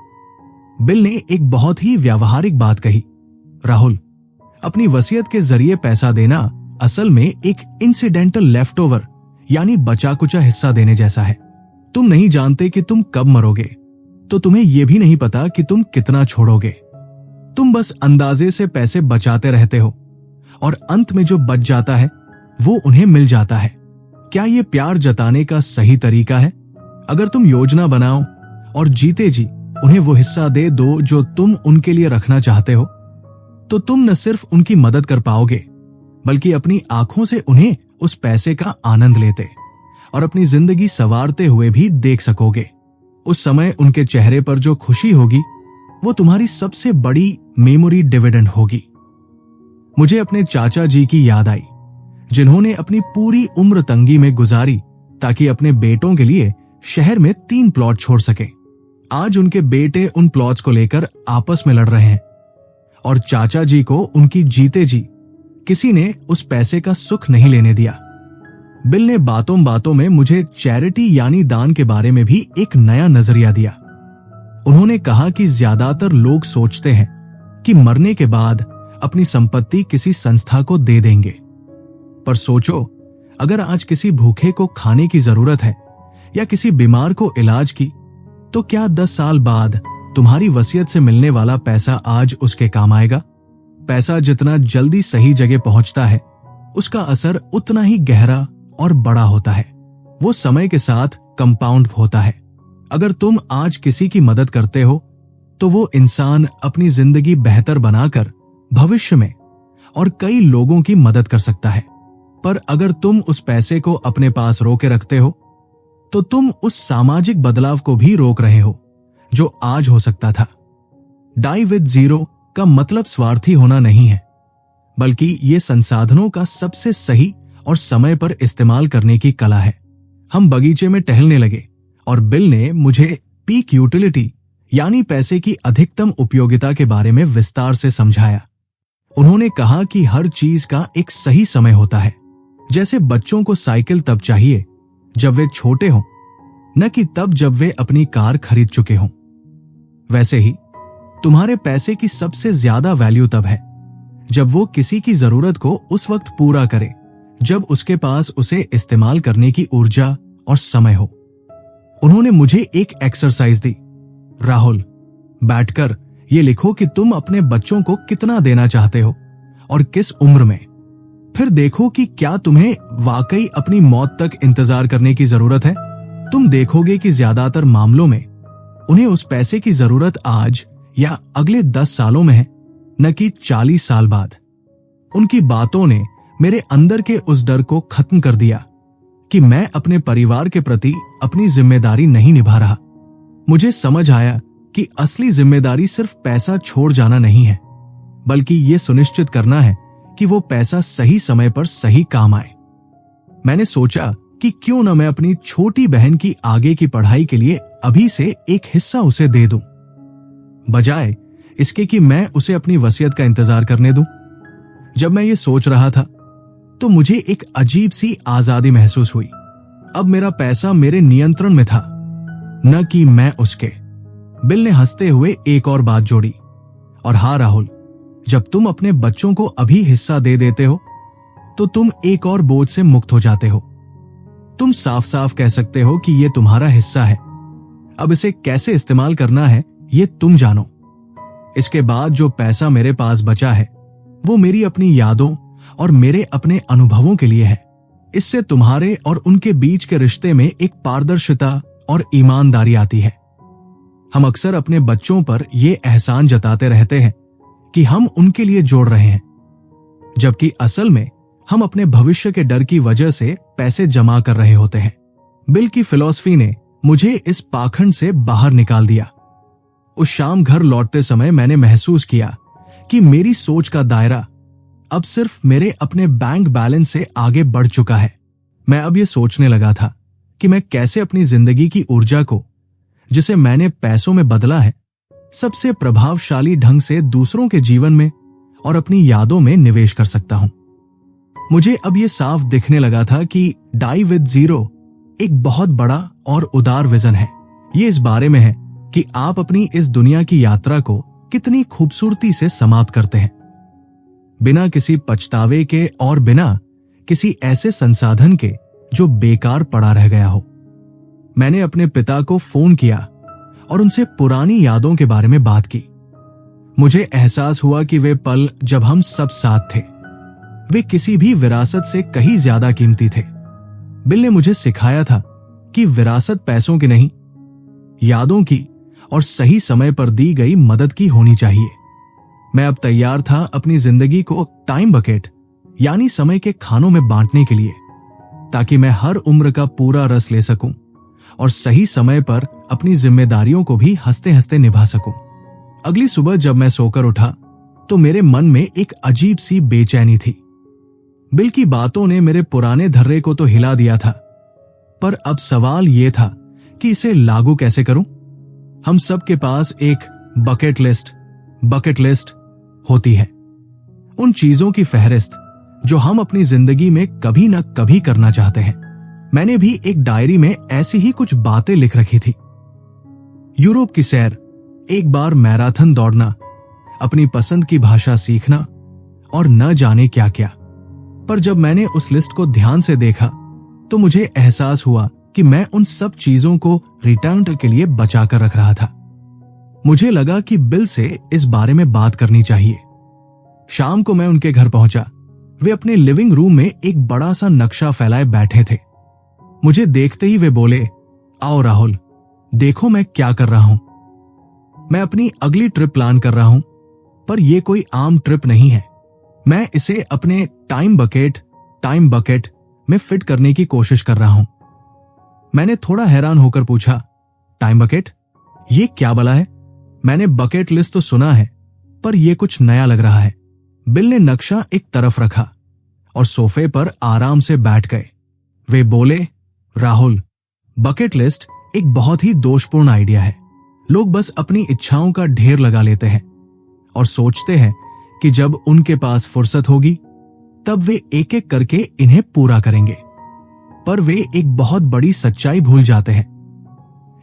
बिल ने एक बहुत ही व्यावहारिक बात कही, राहुल, अपनी वसीयत के जरिए पैसा देना असल में एक इंसिडेंटल लेफ्टओवर यानी बचा कुचा हिस्सा देने जैसा है। तुम नहीं जानते कि तुम कब मरोगे, तो तुम्हें यह भी नहीं पता कि तुम कितना छोड़ोगे। तुम बस अंदाजे से पैसे बचाते रहते हो और अंत में जो बच जाता है वो उन्हें मिल जाता है। क्या यह प्यार जताने का सही तरीका है? अगर तुम योजना बनाओ और जीते जी उन्हें वो हिस्सा दे दो जो तुम उनके लिए रखना चाहते हो, तो तुम न सिर्फ उनकी मदद कर पाओगे बल्कि अपनी आंखों से उन्हें उस पैसे का आनंद लेते और अपनी जिंदगी संवारते हुए भी देख सकोगे। उस समय उनके चेहरे पर जो खुशी होगी वो तुम्हारी सबसे बड़ी मेमोरी डिविडेंड होगी। मुझे अपने चाचा जी की याद आई जिन्होंने अपनी पूरी उम्र तंगी में गुजारी ताकि अपने बेटों के लिए शहर में 3 प्लॉट छोड़ सके। आज उनके बेटे उन प्लॉट्स को लेकर आपस में लड़ रहे हैं और चाचा जी को उनकी जीते जी किसी ने उस पैसे का सुख नहीं लेने दिया। बिल ने बातों बातों में मुझे चैरिटी यानी दान के बारे में भी एक नया नजरिया दिया। उन्होंने कहा कि ज्यादातर लोग सोचते हैं कि मरने के बाद अपनी संपत्ति किसी संस्था को दे देंगे, पर सोचो, अगर आज किसी भूखे को खाने की जरूरत है या किसी बीमार को इलाज की, तो क्या 10 साल बाद तुम्हारी वसीयत से मिलने वाला पैसा आज उसके काम आएगा? पैसा जितना जल्दी सही जगह पहुंचता है उसका असर उतना ही गहरा और बड़ा होता है। वो समय के साथ कंपाउंड होता है। अगर तुम आज किसी की मदद करते हो तो वो इंसान अपनी जिंदगी बेहतर बनाकर भविष्य में और कई लोगों की मदद कर सकता है। पर अगर तुम उस पैसे को अपने पास रोके रखते हो तो तुम उस सामाजिक बदलाव को भी रोक रहे हो जो आज हो सकता था। डाई विद जीरो का मतलब स्वार्थी होना नहीं है, बल्कि ये संसाधनों का सबसे सही और समय पर इस्तेमाल करने की कला है। हम बगीचे में टहलने लगे और बिल ने मुझे पीक यूटिलिटी यानी पैसे की अधिकतम उपयोगिता के बारे में विस्तार से समझाया। उन्होंने कहा कि हर चीज का एक सही समय होता है। जैसे बच्चों को साइकिल तब चाहिए जब वे छोटे हों, न कि तब जब वे अपनी कार खरीद चुके हों। वैसे ही तुम्हारे पैसे की सबसे ज्यादा वैल्यू तब है जब वो किसी की जरूरत को उस वक्त पूरा करे जब उसके पास उसे इस्तेमाल करने की ऊर्जा और समय हो। उन्होंने मुझे एक एक्सरसाइज दी, राहुल, बैठकर ये लिखो कि तुम अपने बच्चों को कितना देना चाहते हो और किस उम्र में। फिर देखो कि क्या तुम्हें वाकई अपनी मौत तक इंतजार करने की जरूरत है तुम देखोगे कि ज्यादातर मामलों में उन्हें उस पैसे की जरूरत आज या अगले 10 सालों में है, न कि 40 साल बाद। उनकी बातों ने मेरे अंदर के उस डर को खत्म कर दिया कि मैं अपने परिवार के प्रति अपनी जिम्मेदारी नहीं निभा रहा। मुझे समझ आया कि असली जिम्मेदारी सिर्फ पैसा छोड़ जाना नहीं है, बल्कि ये सुनिश्चित करना है कि वो पैसा सही समय पर सही काम आए। मैंने सोचा कि क्यों न मैं अपनी छोटी बहन की आगे की पढ़ाई के लिए अभी से एक हिस्सा उसे दे दूं, बजाय इसके कि मैं उसे अपनी वसीयत का इंतजार करने दूं। जब मैं ये सोच रहा था तो मुझे एक अजीब सी आजादी महसूस हुई। अब मेरा पैसा मेरे नियंत्रण में था, न कि मैं उसके। बिल ने हंसते हुए एक और बात जोड़ी, और हाँ राहुल, जब तुम अपने बच्चों को अभी हिस्सा दे देते हो तो तुम एक और बोझ से मुक्त हो जाते हो। तुम साफ साफ कह सकते हो कि यह तुम्हारा हिस्सा है, अब इसे कैसे इस्तेमाल करना है ये तुम जानो। इसके बाद जो पैसा मेरे पास बचा है वो मेरी अपनी यादों और मेरे अपने अनुभवों के लिए है। इससे तुम्हारे और उनके बीच के रिश्ते में एक पारदर्शिता और ईमानदारी आती है। हम अक्सर अपने बच्चों पर यह एहसान जताते रहते हैं कि हम उनके लिए जोड़ रहे हैं, जबकि असल में हम अपने भविष्य के डर की वजह से पैसे जमा कर रहे होते हैं। बिल की फिलॉसफी ने मुझे इस पाखंड से बाहर निकाल दिया। उस शाम घर लौटते समय मैंने महसूस किया कि मेरी सोच का दायरा अब सिर्फ मेरे अपने बैंक बैलेंस से आगे बढ़ चुका है। मैं अब यह सोचने लगा था कि मैं कैसे अपनी जिंदगी की ऊर्जा को, जिसे मैंने पैसों में बदला है, सबसे प्रभावशाली ढंग से दूसरों के जीवन में और अपनी यादों में निवेश कर सकता हूं। मुझे अब यह साफ दिखने लगा था कि डाई विद जीरो एक बहुत बड़ा और उदार विजन है। ये इस बारे में है कि आप अपनी इस दुनिया की यात्रा को कितनी खूबसूरती से समाप्त करते हैं, बिना किसी पछतावे के और बिना किसी ऐसे संसाधन के जो बेकार पड़ा रह गया हो। मैंने अपने पिता को फोन किया और उनसे पुरानी यादों के बारे में बात की। मुझे एहसास हुआ कि वे पल जब हम सब साथ थे, वे किसी भी विरासत से कहीं ज्यादा कीमती थे। बिल ने मुझे सिखाया था कि विरासत पैसों की नहीं, यादों की और सही समय पर दी गई मदद की होनी चाहिए। मैं अब तैयार था अपनी जिंदगी को टाइम बकेट यानी समय के खानों में बांटने के लिए, ताकि मैं हर उम्र का पूरा रस ले सकूं और सही समय पर अपनी जिम्मेदारियों को भी हंसते हंसते निभा सकूं। अगली सुबह जब मैं सोकर उठा तो मेरे मन में एक अजीब सी बेचैनी थी। बिल की बातों ने मेरे पुराने धर्रे को तो हिला दिया था, पर अब सवाल यह था कि इसे लागू कैसे करूं। हम सब के पास एक बकेट लिस्ट होती है, उन चीजों की फहरिस्त जो हम अपनी जिंदगी में कभी न कभी करना चाहते हैं। मैंने भी एक डायरी में ऐसी ही कुछ बातें लिख रखी थी। यूरोप की सैर, एक बार मैराथन दौड़ना, अपनी पसंद की भाषा सीखना और न जाने क्या क्या। पर जब मैंने उस लिस्ट को ध्यान से देखा तो मुझे एहसास हुआ कि मैं उन सब चीजों को रिटर्न के लिए बचा कर रख रहा था। मुझे लगा कि बिल से इस बारे में बात करनी चाहिए। शाम को मैं उनके घर पहुंचा। वे अपने लिविंग रूम में एक बड़ा सा नक्शा फैलाए बैठे थे। मुझे देखते ही वे बोले, आओ राहुल, देखो मैं क्या कर रहा हूं। मैं अपनी अगली ट्रिप प्लान कर रहा हूं, पर यह कोई आम ट्रिप नहीं है। मैं इसे अपने टाइम बकेट में फिट करने की कोशिश कर रहा हूं। मैंने थोड़ा हैरान होकर पूछा, टाइम बकेट? ये क्या भला है? मैंने बकेट लिस्ट तो सुना है, पर यह कुछ नया लग रहा है। बिल ने नक्शा एक तरफ रखा और सोफे पर आराम से बैठ गए। वे बोले, राहुल, बकेट लिस्ट एक बहुत ही दोषपूर्ण आइडिया है। लोग बस अपनी इच्छाओं का ढेर लगा लेते हैं और सोचते हैं कि जब उनके पास फुर्सत होगी तब वे एक एक करके इन्हें पूरा करेंगे। पर वे एक बहुत बड़ी सच्चाई भूल जाते हैं।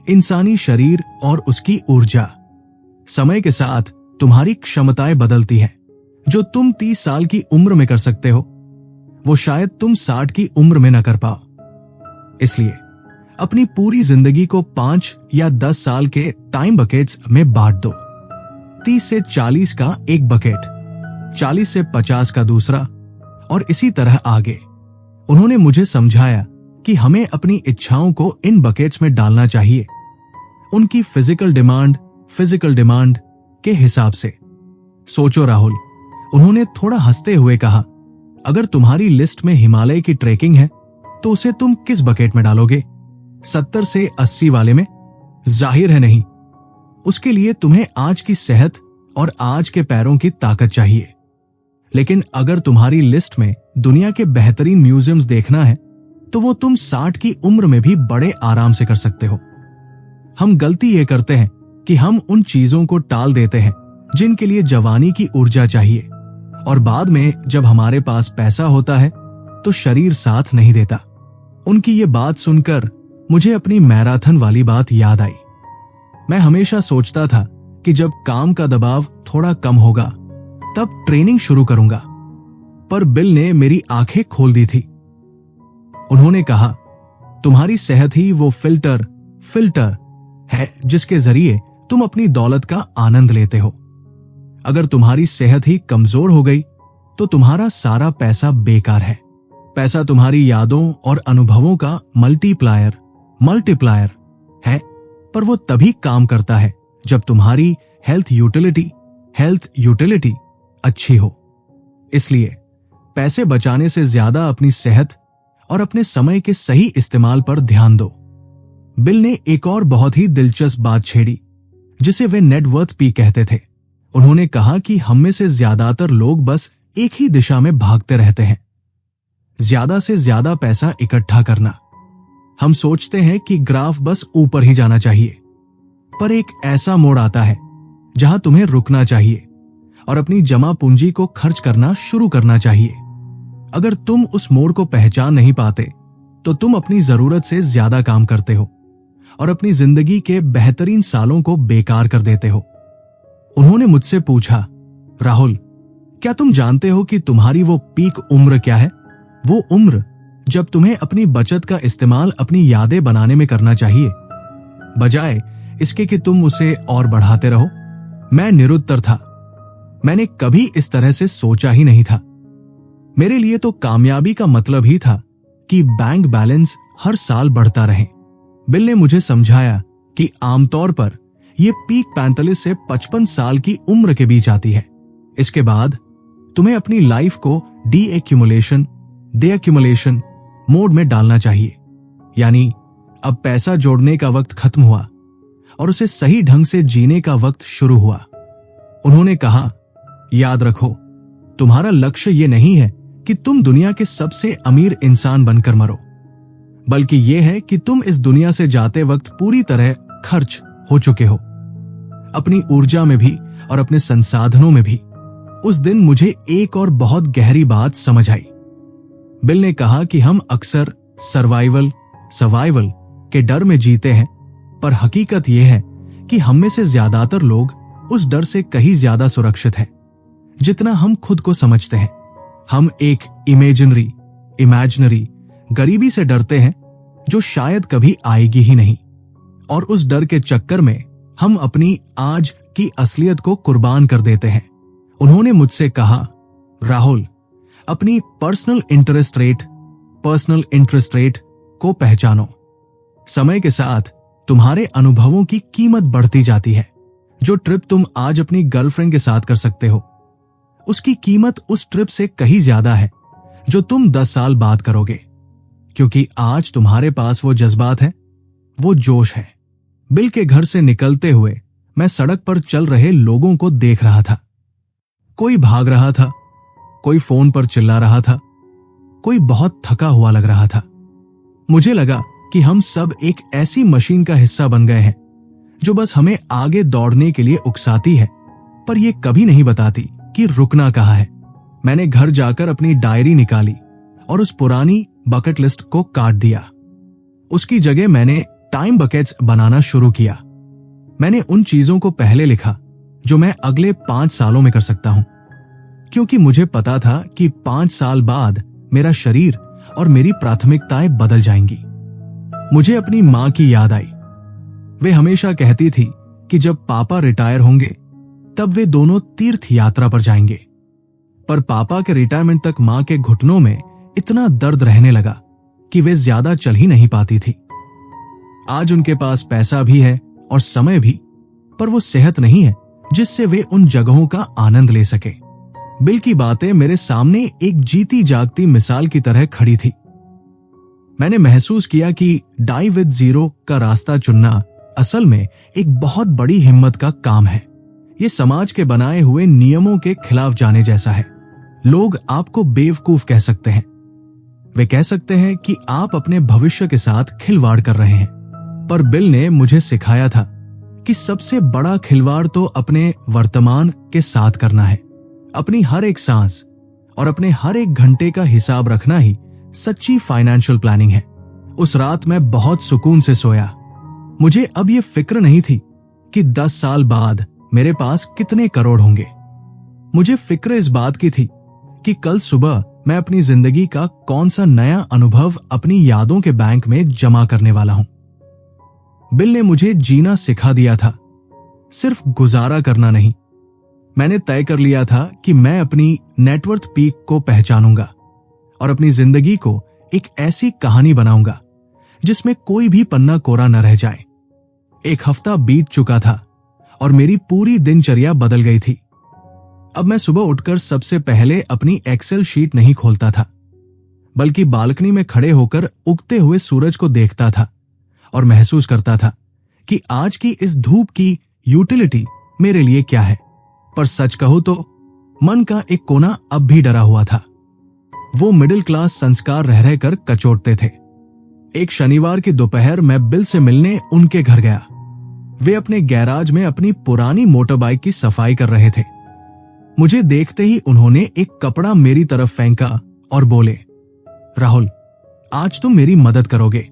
इंसानी शरीर और उसकी ऊर्जा, समय के साथ तुम्हारी क्षमताएं बदलती हैं। जो तुम 30 साल की उम्र में कर सकते हो, वो शायद तुम 60 की उम्र में न कर पाओ। इसलिए अपनी पूरी जिंदगी को 5 या 10 साल के टाइम बकेट्स में बांट दो। 30 से 40 का एक बकेट, 40 से 50 का दूसरा, और इसी तरह आगे। उन्होंने मुझे समझाया कि हमें अपनी इच्छाओं को इन बकेट्स में डालना चाहिए, उनकी फिजिकल डिमांड के हिसाब से। सोचो राहुल, उन्होंने थोड़ा हंसते हुए कहा, अगर तुम्हारी लिस्ट में हिमालय की ट्रेकिंग है तो उसे तुम किस बकेट में डालोगे? 70 से 80 वाले में? जाहिर है नहीं। उसके लिए तुम्हें आज की सेहत और आज के पैरों की ताकत चाहिए। लेकिन अगर तुम्हारी लिस्ट में दुनिया के बेहतरीन म्यूजियम्स देखना है तो वो तुम 60 की उम्र में भी बड़े आराम से कर सकते हो। हम गलती ये करते हैं कि हम उन चीजों को टाल देते हैं जिनके लिए जवानी की ऊर्जा चाहिए, और बाद में जब हमारे पास पैसा होता है तो शरीर साथ नहीं देता। उनकी ये बात सुनकर मुझे अपनी मैराथन वाली बात याद आई। मैं हमेशा सोचता था कि जब काम का दबाव थोड़ा कम होगा तब ट्रेनिंग शुरू करूंगा, पर बिल ने मेरी आंखें खोल दी थी। उन्होंने कहा, तुम्हारी सेहत ही वो फिल्टर है जिसके जरिए तुम अपनी दौलत का आनंद लेते हो। अगर तुम्हारी सेहत ही कमजोर हो गई तो तुम्हारा सारा पैसा बेकार है। पैसा तुम्हारी यादों और अनुभवों का मल्टीप्लायर है, पर वो तभी काम करता है जब तुम्हारी हेल्थ यूटिलिटी अच्छी हो। इसलिए पैसे बचाने से ज्यादा अपनी सेहत और अपने समय के सही इस्तेमाल पर ध्यान दो। बिल ने एक और बहुत ही दिलचस्प बात छेड़ी जिसे वे नेटवर्थ पी कहते थे। उन्होंने कहा कि हम में से ज्यादातर लोग बस एक ही दिशा में भागते रहते हैं, ज्यादा से ज्यादा पैसा इकट्ठा करना। हम सोचते हैं कि ग्राफ बस ऊपर ही जाना चाहिए, पर एक ऐसा मोड़ आता है जहां तुम्हें रुकना चाहिए और अपनी जमा पूंजी को खर्च करना शुरू करना चाहिए। अगर तुम उस मोड़ को पहचान नहीं पाते तो तुम अपनी जरूरत से ज्यादा काम करते हो और अपनी जिंदगी के बेहतरीन सालों को बेकार कर देते हो। उन्होंने मुझसे पूछा, राहुल, क्या तुम जानते हो कि तुम्हारी वो पीक उम्र क्या है? वो उम्र जब तुम्हें अपनी बचत का इस्तेमाल अपनी यादें बनाने में करना चाहिए, बजाय इसके कि तुम उसे और बढ़ाते रहो। मैं निरुत्तर था। मैंने कभी इस तरह से सोचा ही नहीं था। मेरे लिए तो कामयाबी का मतलब ही था कि बैंक बैलेंस हर साल बढ़ता रहे। बिल ने मुझे समझाया कि आमतौर पर यह पीक 45 से 55 साल की उम्र के बीच आती है। इसके बाद तुम्हें अपनी लाइफ को डीएक्यूमुलेशन मोड में डालना चाहिए। यानी अब पैसा जोड़ने का वक्त खत्म हुआ और उसे सही ढंग से जीने का वक्त शुरू हुआ। उन्होंने कहा, याद रखो, तुम्हारा लक्ष्य यह नहीं है कि तुम दुनिया के सबसे अमीर इंसान बनकर मरो, बल्कि यह है कि तुम इस दुनिया से जाते वक्त पूरी तरह खर्च हो चुके हो, अपनी ऊर्जा में भी और अपने संसाधनों में भी। उस दिन मुझे एक और बहुत गहरी बात समझ आई। बिल ने कहा कि हम अक्सर सर्वाइवल के डर में जीते हैं, पर हकीकत यह है कि हम में से ज्यादातर लोग उस डर से कहीं ज्यादा सुरक्षित हैं जितना हम खुद को समझते हैं। हम एक इमेजिनरी गरीबी से डरते हैं जो शायद कभी आएगी ही नहीं, और उस डर के चक्कर में हम अपनी आज की असलियत को कुर्बान कर देते हैं। उन्होंने मुझसे कहा, राहुल, अपनी पर्सनल इंटरेस्ट रेट को पहचानो। समय के साथ तुम्हारे अनुभवों की कीमत बढ़ती जाती है। जो ट्रिप तुम आज अपनी गर्लफ्रेंड के साथ कर सकते हो, उसकी कीमत उस ट्रिप से कहीं ज्यादा है जो तुम 10 साल बाद करोगे, क्योंकि आज तुम्हारे पास वो जज्बात है, वो जोश है। बिल के घर से निकलते हुए मैं सड़क पर चल रहे लोगों को देख रहा था। कोई भाग रहा था, कोई फोन पर चिल्ला रहा था, कोई बहुत थका हुआ लग रहा था। मुझे लगा कि हम सब एक ऐसी मशीन का हिस्सा बन गए हैं जो बस हमें आगे दौड़ने के लिए उकसाती है, पर यह कभी नहीं बताती कि रुकना कहाँ है। मैंने घर जाकर अपनी डायरी निकाली और उस पुरानी बकेट लिस्ट को काट दिया। उसकी जगह मैंने टाइम बकेट्स बनाना शुरू किया। मैंने उन चीजों को पहले लिखा जो मैं अगले 5 सालों में कर सकता हूं, क्योंकि मुझे पता था कि 5 साल बाद मेरा शरीर और मेरी प्राथमिकताएं बदल जाएंगी। मुझे अपनी मां की याद आई। वे हमेशा कहती थी कि जब पापा रिटायर होंगे तब वे दोनों तीर्थ यात्रा पर जाएंगे, पर पापा के रिटायरमेंट तक मां के घुटनों में इतना दर्द रहने लगा कि वे ज्यादा चल ही नहीं पाती थी। आज उनके पास पैसा भी है और समय भी, पर वो सेहत नहीं है जिससे वे उन जगहों का आनंद ले सके। बिल की बातें मेरे सामने एक जीती जागती मिसाल की तरह खड़ी थी। मैंने महसूस किया कि डाई विद जीरो का रास्ता चुनना असल में एक बहुत बड़ी हिम्मत का काम है। ये समाज के बनाए हुए नियमों के खिलाफ जाने जैसा है। लोग आपको बेवकूफ कह सकते हैं। वे कह सकते हैं कि आप अपने भविष्य के साथ खिलवाड़ कर रहे हैं, पर बिल ने मुझे सिखाया था कि सबसे बड़ा खिलवाड़ तो अपने वर्तमान के साथ करना है। अपनी हर एक सांस और अपने हर एक घंटे का हिसाब रखना ही सच्ची फाइनेंशियल प्लानिंग है। उस रात मैं बहुत सुकून से सोया। मुझे अब ये फिक्र नहीं थी कि 10 साल बाद मेरे पास कितने करोड़ होंगे। मुझे फिक्र इस बात की थी कि कल सुबह मैं अपनी जिंदगी का कौन सा नया अनुभव अपनी यादों के बैंक में जमा करने वाला हूं। बिल ने मुझे जीना सिखा दिया था, सिर्फ गुजारा करना नहीं। मैंने तय कर लिया था कि मैं अपनी नेटवर्थ पीक को पहचानूंगा और अपनी जिंदगी को एक ऐसी कहानी बनाऊंगा जिसमें कोई भी पन्ना कोरा न रह जाए। एक हफ्ता बीत चुका था और मेरी पूरी दिनचर्या बदल गई थी। अब मैं सुबह उठकर सबसे पहले अपनी एक्सेल शीट नहीं खोलता था, बल्कि बालकनी में खड़े होकर उगते हुए सूरज को देखता था और महसूस करता था कि आज की इस धूप की यूटिलिटी मेरे लिए क्या है। पर सच कहूं तो मन का एक कोना अब भी डरा हुआ था। वो मिडिल क्लास संस्कार रह रहकर कचोटते थे। एक शनिवार की दोपहर मैं बिल से मिलने उनके घर गया। वे अपने गैराज में अपनी पुरानी मोटरबाइक की सफाई कर रहे थे। मुझे देखते ही उन्होंने एक कपड़ा मेरी तरफ फेंका और बोले, राहुल, आज तुम मेरी मदद करोगे।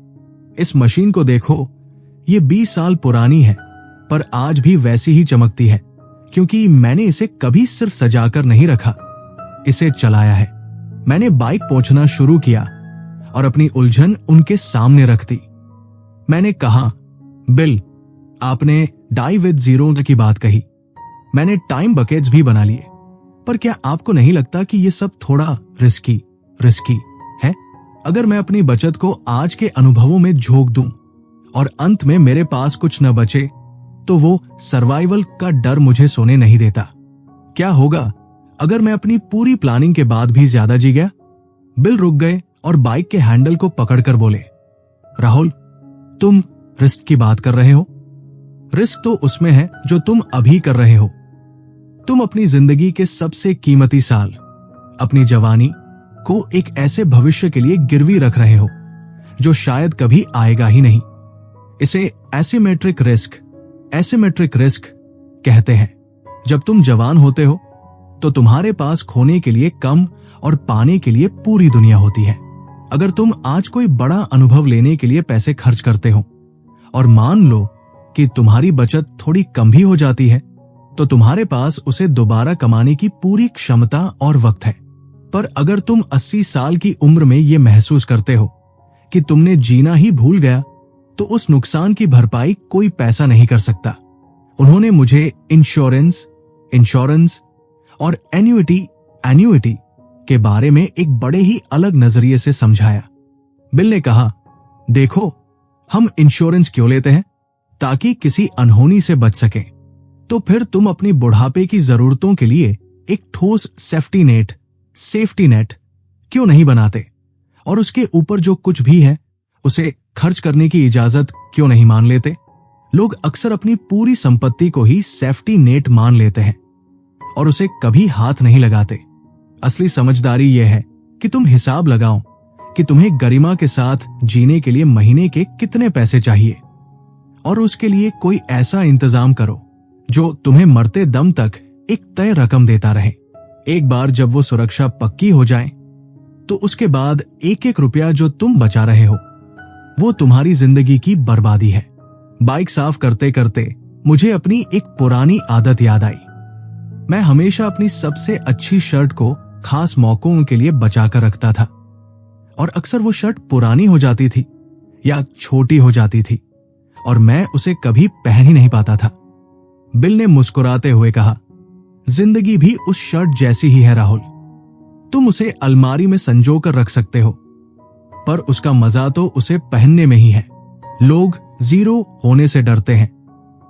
इस मशीन को देखो, ये 20 साल पुरानी है, पर आज भी वैसी ही चमकती है, क्योंकि मैंने इसे कभी सिर्फ सजाकर नहीं रखा, इसे चलाया है। मैंने बाइक पोंछना शुरू किया और अपनी उलझन उनके सामने रख दी। मैंने कहा, बिल, आपने डाई विद जीरो की बात कही। मैंने टाइम बकेट्स भी बना लिए, पर क्या आपको नहीं लगता कि ये सब थोड़ा रिस्की है? अगर मैं अपनी बचत को आज के अनुभवों में झोंक दूं और अंत में मेरे पास कुछ न बचे, तो वो सर्वाइवल का डर मुझे सोने नहीं देता। क्या होगा अगर मैं अपनी पूरी प्लानिंग के बाद भी ज्यादा जी गया? बिल रुक गए और बाइक के हैंडल को पकड़कर बोले, राहुल, तुम रिस्क की बात कर रहे हो? रिस्क तो उसमें है जो तुम अभी कर रहे हो। तुम अपनी जिंदगी के सबसे कीमती साल, अपनी जवानी को एक ऐसे भविष्य के लिए गिरवी रख रहे हो जो शायद कभी आएगा ही नहीं। इसे एसिमेट्रिक रिस्क कहते हैं। जब तुम जवान होते हो तो तुम्हारे पास खोने के लिए कम और पाने के लिए पूरी दुनिया होती है। अगर तुम आज कोई बड़ा अनुभव लेने के लिए पैसे खर्च करते हो और मान लो कि तुम्हारी बचत थोड़ी कम भी हो जाती है, तो तुम्हारे पास उसे दोबारा कमाने की पूरी क्षमता और वक्त है। पर अगर तुम 80 साल की उम्र में यह महसूस करते हो कि तुमने जीना ही भूल गया, तो उस नुकसान की भरपाई कोई पैसा नहीं कर सकता। उन्होंने मुझे इंश्योरेंस और एन्युइटी के बारे में एक बड़े ही अलग नजरिए से समझाया। बिल ने कहा, देखो, हम इंश्योरेंस क्यों लेते हैं? ताकि किसी अनहोनी से बच सके। तो फिर तुम अपनी बुढ़ापे की जरूरतों के लिए एक ठोस सेफ्टी नेट क्यों नहीं बनाते? और उसके ऊपर जो कुछ भी है उसे खर्च करने की इजाजत क्यों नहीं मान लेते? लोग अक्सर अपनी पूरी संपत्ति को ही सेफ्टी नेट मान लेते हैं और उसे कभी हाथ नहीं लगाते। असली समझदारी यह है कि तुम हिसाब लगाओ कि तुम्हें गरिमा के साथ जीने के लिए महीने के कितने पैसे चाहिए, और उसके लिए कोई ऐसा इंतजाम करो जो तुम्हें मरते दम तक एक तय रकम देता रहे। एक बार जब वो सुरक्षा पक्की हो जाए, तो उसके बाद एक एक रुपया जो तुम बचा रहे हो, वो तुम्हारी जिंदगी की बर्बादी है। बाइक साफ करते करते मुझे अपनी एक पुरानी आदत याद आई। मैं हमेशा अपनी सबसे अच्छी शर्ट को खास मौकों के लिए बचाकर रखता था, और अक्सर वो शर्ट पुरानी हो जाती थी या छोटी हो जाती थी और मैं उसे कभी पहन ही नहीं पाता था। बिल ने मुस्कुराते हुए कहा, जिंदगी भी उस शर्ट जैसी ही है राहुल। तुम उसे अलमारी में संजो कर रख सकते हो, पर उसका मजा तो उसे पहनने में ही है। लोग जीरो होने से डरते हैं,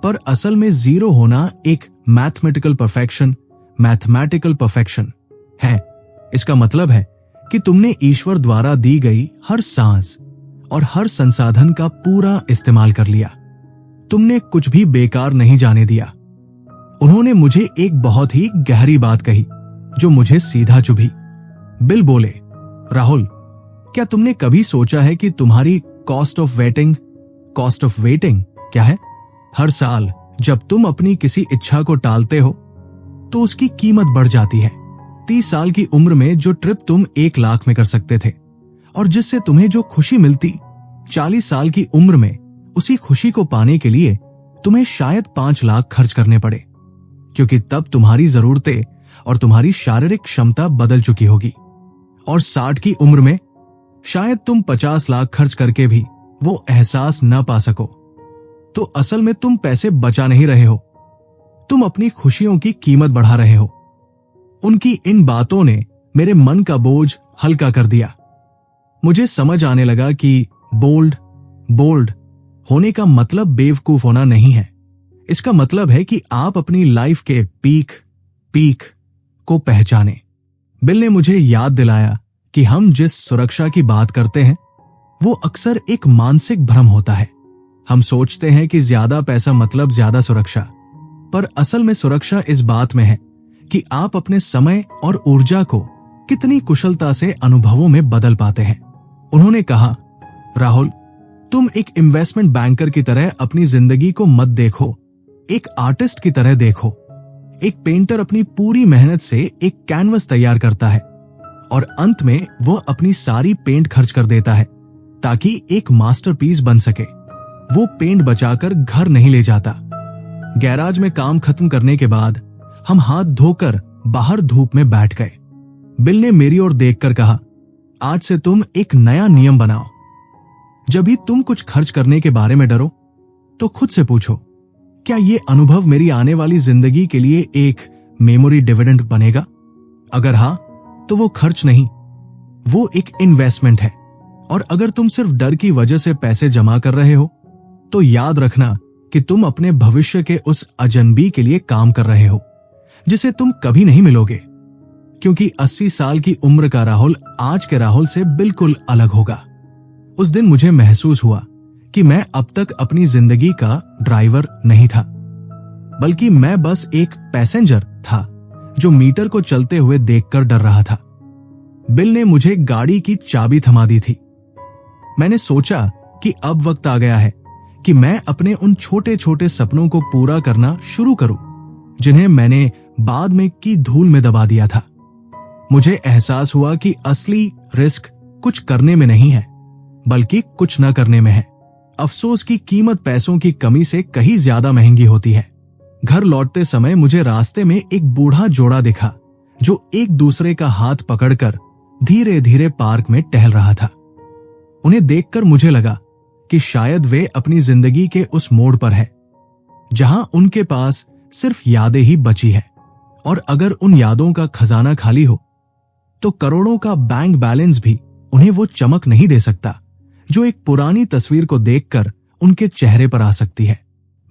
पर असल में जीरो होना एक मैथमेटिकल परफेक्शन है। इसका मतलब है कि तुमने ईश्वर द्वारा दी गई हर सांस और हर संसाधन का पूरा इस्तेमाल कर लिया। तुमने कुछ भी बेकार नहीं जाने दिया। उन्होंने मुझे एक बहुत ही गहरी बात कही जो मुझे सीधा चुभी। बिल बोले, राहुल, क्या तुमने कभी सोचा है कि तुम्हारी कॉस्ट ऑफ वेटिंग क्या है? हर साल जब तुम अपनी किसी इच्छा को टालते हो तो उसकी कीमत बढ़ जाती है। 30 साल की उम्र में जो ट्रिप तुम 1 लाख में कर सकते थे और जिससे तुम्हें जो खुशी मिलती, 40 साल की उम्र में उसी खुशी को पाने के लिए तुम्हें शायद 5 लाख खर्च करने पड़े, क्योंकि तब तुम्हारी जरूरतें और तुम्हारी शारीरिक क्षमता बदल चुकी होगी। और 60 की उम्र में शायद तुम 50 लाख खर्च करके भी वो एहसास न पा सको। तो असल में तुम पैसे बचा नहीं रहे हो, तुम अपनी खुशियों की कीमत बढ़ा रहे हो। उनकी इन बातों ने मेरे मन का बोझ हल्का कर दिया। मुझे समझ आने लगा कि बोल्ड होने का मतलब बेवकूफ होना नहीं है। इसका मतलब है कि आप अपनी लाइफ के पीक को पहचाने। बिल ने मुझे याद दिलाया कि हम जिस सुरक्षा की बात करते हैं वो अक्सर एक मानसिक भ्रम होता है। हम सोचते हैं कि ज्यादा पैसा मतलब ज्यादा सुरक्षा, पर असल में सुरक्षा इस बात में है कि आप अपने समय और ऊर्जा को कितनी कुशलता से अनुभवों में बदल पाते हैं। उन्होंने कहा, राहुल, तुम एक इन्वेस्टमेंट बैंकर की तरह अपनी जिंदगी को मत देखो, एक आर्टिस्ट की तरह देखो। एक पेंटर अपनी पूरी मेहनत से एक कैनवस तैयार करता है और अंत में वो अपनी सारी पेंट खर्च कर देता है ताकि एक मास्टरपीस बन सके। वो पेंट बचाकर घर नहीं ले जाता। गैराज में काम खत्म करने के बाद हम हाथ धोकर बाहर धूप में बैठ गए। बिल ने मेरी ओर देखकर कहा, आज से तुम एक नया नियम बनाओ। जब भी तुम कुछ खर्च करने के बारे में डरो तो खुद से पूछो, क्या ये अनुभव मेरी आने वाली जिंदगी के लिए एक मेमोरी डिविडेंड बनेगा? अगर हां, तो वो खर्च नहीं, वो एक इन्वेस्टमेंट है। और अगर तुम सिर्फ डर की वजह से पैसे जमा कर रहे हो तो याद रखना कि तुम अपने भविष्य के उस अजनबी के लिए काम कर रहे हो जिसे तुम कभी नहीं मिलोगे, क्योंकि 80 साल की उम्र का राहुल आज के राहुल से बिल्कुल अलग होगा। उस दिन मुझे महसूस हुआ कि मैं अब तक अपनी जिंदगी का ड्राइवर नहीं था, बल्कि मैं बस एक पैसेंजर था जो मीटर को चलते हुए देखकर डर रहा था। बिल ने मुझे गाड़ी की चाबी थमा दी थी। मैंने सोचा कि अब वक्त आ गया है कि मैं अपने उन छोटे छोटे सपनों को पूरा करना शुरू करूं जिन्हें मैंने बाद में की धूल में दबा दिया था। मुझे एहसास हुआ कि असली रिस्क कुछ करने में नहीं है, बल्कि कुछ न करने में है। अफसोस की कीमत पैसों की कमी से कहीं ज्यादा महंगी होती है। घर लौटते समय मुझे रास्ते में एक बूढ़ा जोड़ा दिखा जो एक दूसरे का हाथ पकड़कर धीरे धीरे पार्क में टहल रहा था। उन्हें देखकर मुझे लगा कि शायद वे अपनी जिंदगी के उस मोड़ पर है जहां उनके पास सिर्फ यादें ही बची है, और अगर उन यादों का खजाना खाली हो तो करोड़ों का बैंक बैलेंस भी उन्हें वो चमक नहीं दे सकता जो एक पुरानी तस्वीर को देखकर उनके चेहरे पर आ सकती है।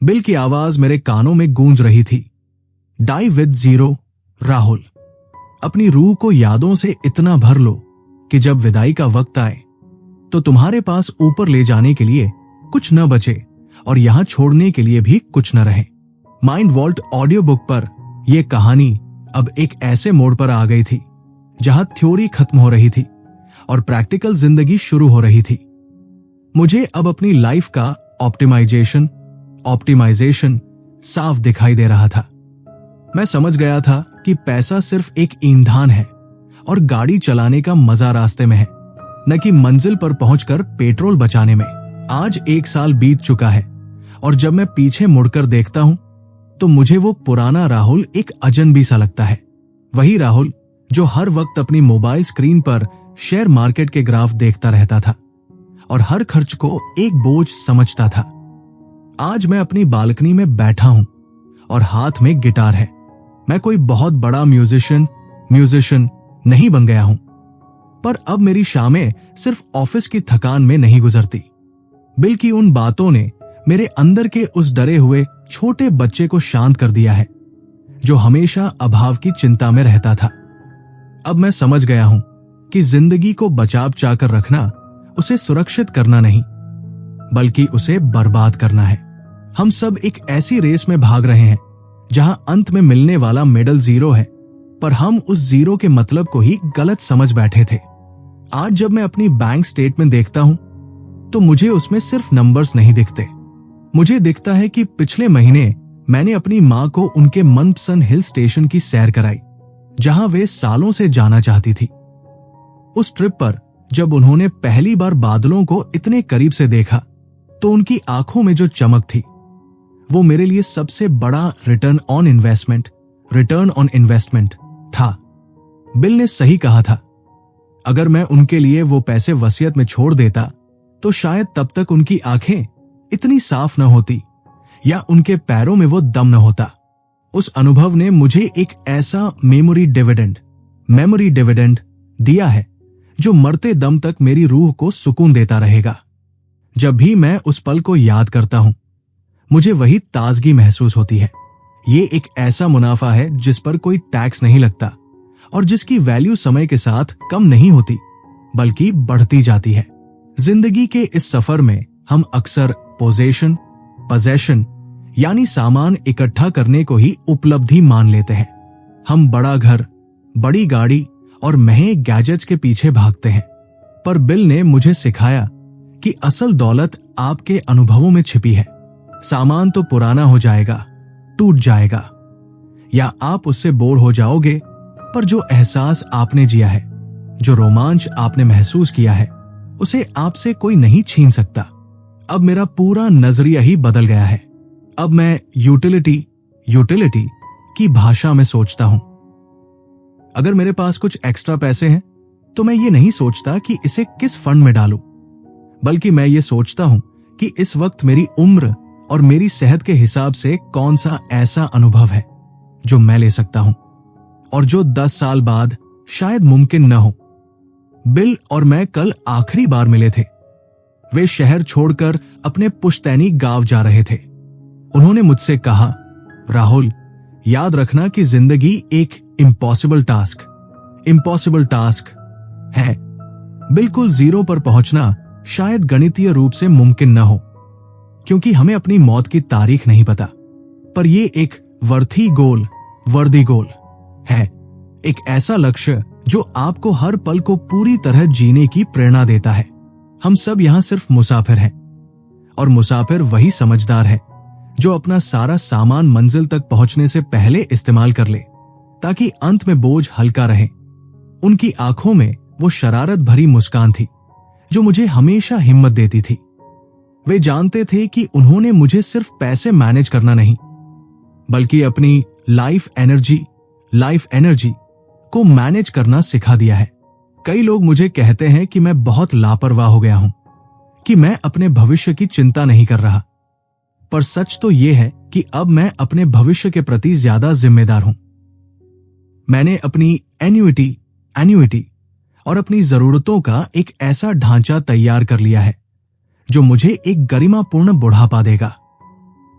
बिल की आवाज मेरे कानों में गूंज रही थी, डाई विद जीरो राहुल। अपनी रूह को यादों से इतना भर लो कि जब विदाई का वक्त आए तो तुम्हारे पास ऊपर ले जाने के लिए कुछ न बचे और यहां छोड़ने के लिए भी कुछ न रहे। माइंड वॉल्ट ऑडियो बुक पर यह कहानी अब एक ऐसे मोड़ पर आ गई थी जहां थ्योरी खत्म हो रही थी और प्रैक्टिकल जिंदगी शुरू हो रही थी। मुझे अब अपनी लाइफ का ऑप्टिमाइजेशन साफ दिखाई दे रहा था। मैं समझ गया था कि पैसा सिर्फ एक ईंधन है और गाड़ी चलाने का मजा रास्ते में है, न कि मंजिल पर पहुंचकर पेट्रोल बचाने में। आज 1 साल बीत चुका है और जब मैं पीछे मुड़कर देखता हूं तो मुझे वो पुराना राहुल एक अजनबी सा लगता है। वही राहुल जो हर वक्त अपनी मोबाइल स्क्रीन पर शेयर मार्केट के ग्राफ देखता रहता था और हर खर्च को एक बोझ समझता था। आज मैं अपनी बालकनी में बैठा हूं और हाथ में गिटार है। मैं कोई बहुत बड़ा म्यूजिशियन नहीं बन गया हूं, पर अब मेरी शामें सिर्फ ऑफिस की थकान में नहीं गुजरती। बिल की उन बातों ने मेरे अंदर के उस डरे हुए छोटे बच्चे को शांत कर दिया है जो हमेशा अभाव की चिंता में रहता था। अब मैं समझ गया हूं कि जिंदगी को बचा कर रखना उसे सुरक्षित करना नहीं, बल्कि उसे बर्बाद करना है। हम सब एक ऐसी रेस में भाग रहे हैं जहां अंत में मिलने वाला मेडल 0 है, पर हम उस 0 के मतलब को ही गलत समझ बैठे थे। आज जब मैं अपनी बैंक स्टेटमेंट देखता हूं तो मुझे उसमें सिर्फ नंबर्स नहीं दिखते। मुझे दिखता है कि पिछले महीने मैंने अपनी मां को उनके मनपसंद हिल स्टेशन की सैर कराई, जहां वे सालों से जाना चाहती थी। उस ट्रिप पर जब उन्होंने पहली बार बादलों को इतने करीब से देखा तो उनकी आंखों में जो चमक थी वो मेरे लिए सबसे बड़ा रिटर्न ऑन इन्वेस्टमेंट था। बिल ने सही कहा था, अगर मैं उनके लिए वो पैसे वसीयत में छोड़ देता तो शायद तब तक उनकी आंखें इतनी साफ न होती या उनके पैरों में वो दम न होता। उस अनुभव ने मुझे एक ऐसा मेमोरी डिविडेंड दिया है जो मरते दम तक मेरी रूह को सुकून देता रहेगा। जब भी मैं उस पल को याद करता हूं मुझे वही ताजगी महसूस होती है। ये एक ऐसा मुनाफा है जिस पर कोई टैक्स नहीं लगता और जिसकी वैल्यू समय के साथ कम नहीं होती बल्कि बढ़ती जाती है। जिंदगी के इस सफर में हम अक्सर पोजेशन यानी सामान इकट्ठा करने को ही उपलब्धि मान लेते हैं। हम बड़ा घर, बड़ी गाड़ी और महंगे गैजेट्स के पीछे भागते हैं, पर बिल ने मुझे सिखाया कि असल दौलत आपके अनुभवों में छिपी है। सामान तो पुराना हो जाएगा, टूट जाएगा या आप उससे बोर हो जाओगे, पर जो एहसास आपने जिया है, जो रोमांच आपने महसूस किया है, उसे आपसे कोई नहीं छीन सकता। अब मेरा पूरा नजरिया ही बदल गया है। अब मैं यूटिलिटी की भाषा में सोचता हूं। अगर मेरे पास कुछ एक्स्ट्रा पैसे हैं तो मैं ये नहीं सोचता कि इसे किस फंड में डालूं, बल्कि मैं ये सोचता हूं कि इस वक्त मेरी उम्र और मेरी सेहत के हिसाब से कौन सा ऐसा अनुभव है जो मैं ले सकता हूं और जो 10 साल बाद शायद मुमकिन न हो। बिल और मैं कल आखिरी बार मिले थे। वे शहर छोड़कर अपने पुश्तैनी गांव जा रहे थे। उन्होंने मुझसे कहा, राहुल, याद रखना कि जिंदगी एक इम्पॉसिबल टास्क है। बिल्कुल 0 पर पहुंचना शायद गणितीय रूप से मुमकिन न हो, क्योंकि हमें अपनी मौत की तारीख नहीं पता, पर यह एक वर्दी गोल है, एक ऐसा लक्ष्य जो आपको हर पल को पूरी तरह जीने की प्रेरणा देता है। हम सब यहां सिर्फ मुसाफिर हैं, और मुसाफिर वही समझदार है जो अपना सारा सामान मंजिल तक पहुंचने से पहले इस्तेमाल कर ले, ताकि अंत में बोझ हल्का रहे। उनकी आंखों में वो शरारत भरी मुस्कान थी जो मुझे हमेशा हिम्मत देती थी। वे जानते थे कि उन्होंने मुझे सिर्फ पैसे मैनेज करना नहीं, बल्कि अपनी लाइफ एनर्जी को मैनेज करना सिखा दिया है। कई लोग मुझे कहते हैं कि मैं बहुत लापरवाह हो गया हूं, कि मैं अपने भविष्य की चिंता नहीं कर रहा, पर सच तो यह है कि अब मैं अपने भविष्य के प्रति ज्यादा जिम्मेदार हूं। मैंने अपनी एन्युइटी और अपनी जरूरतों का एक ऐसा ढांचा तैयार कर लिया है जो मुझे एक गरिमापूर्ण बुढ़ापा देगा,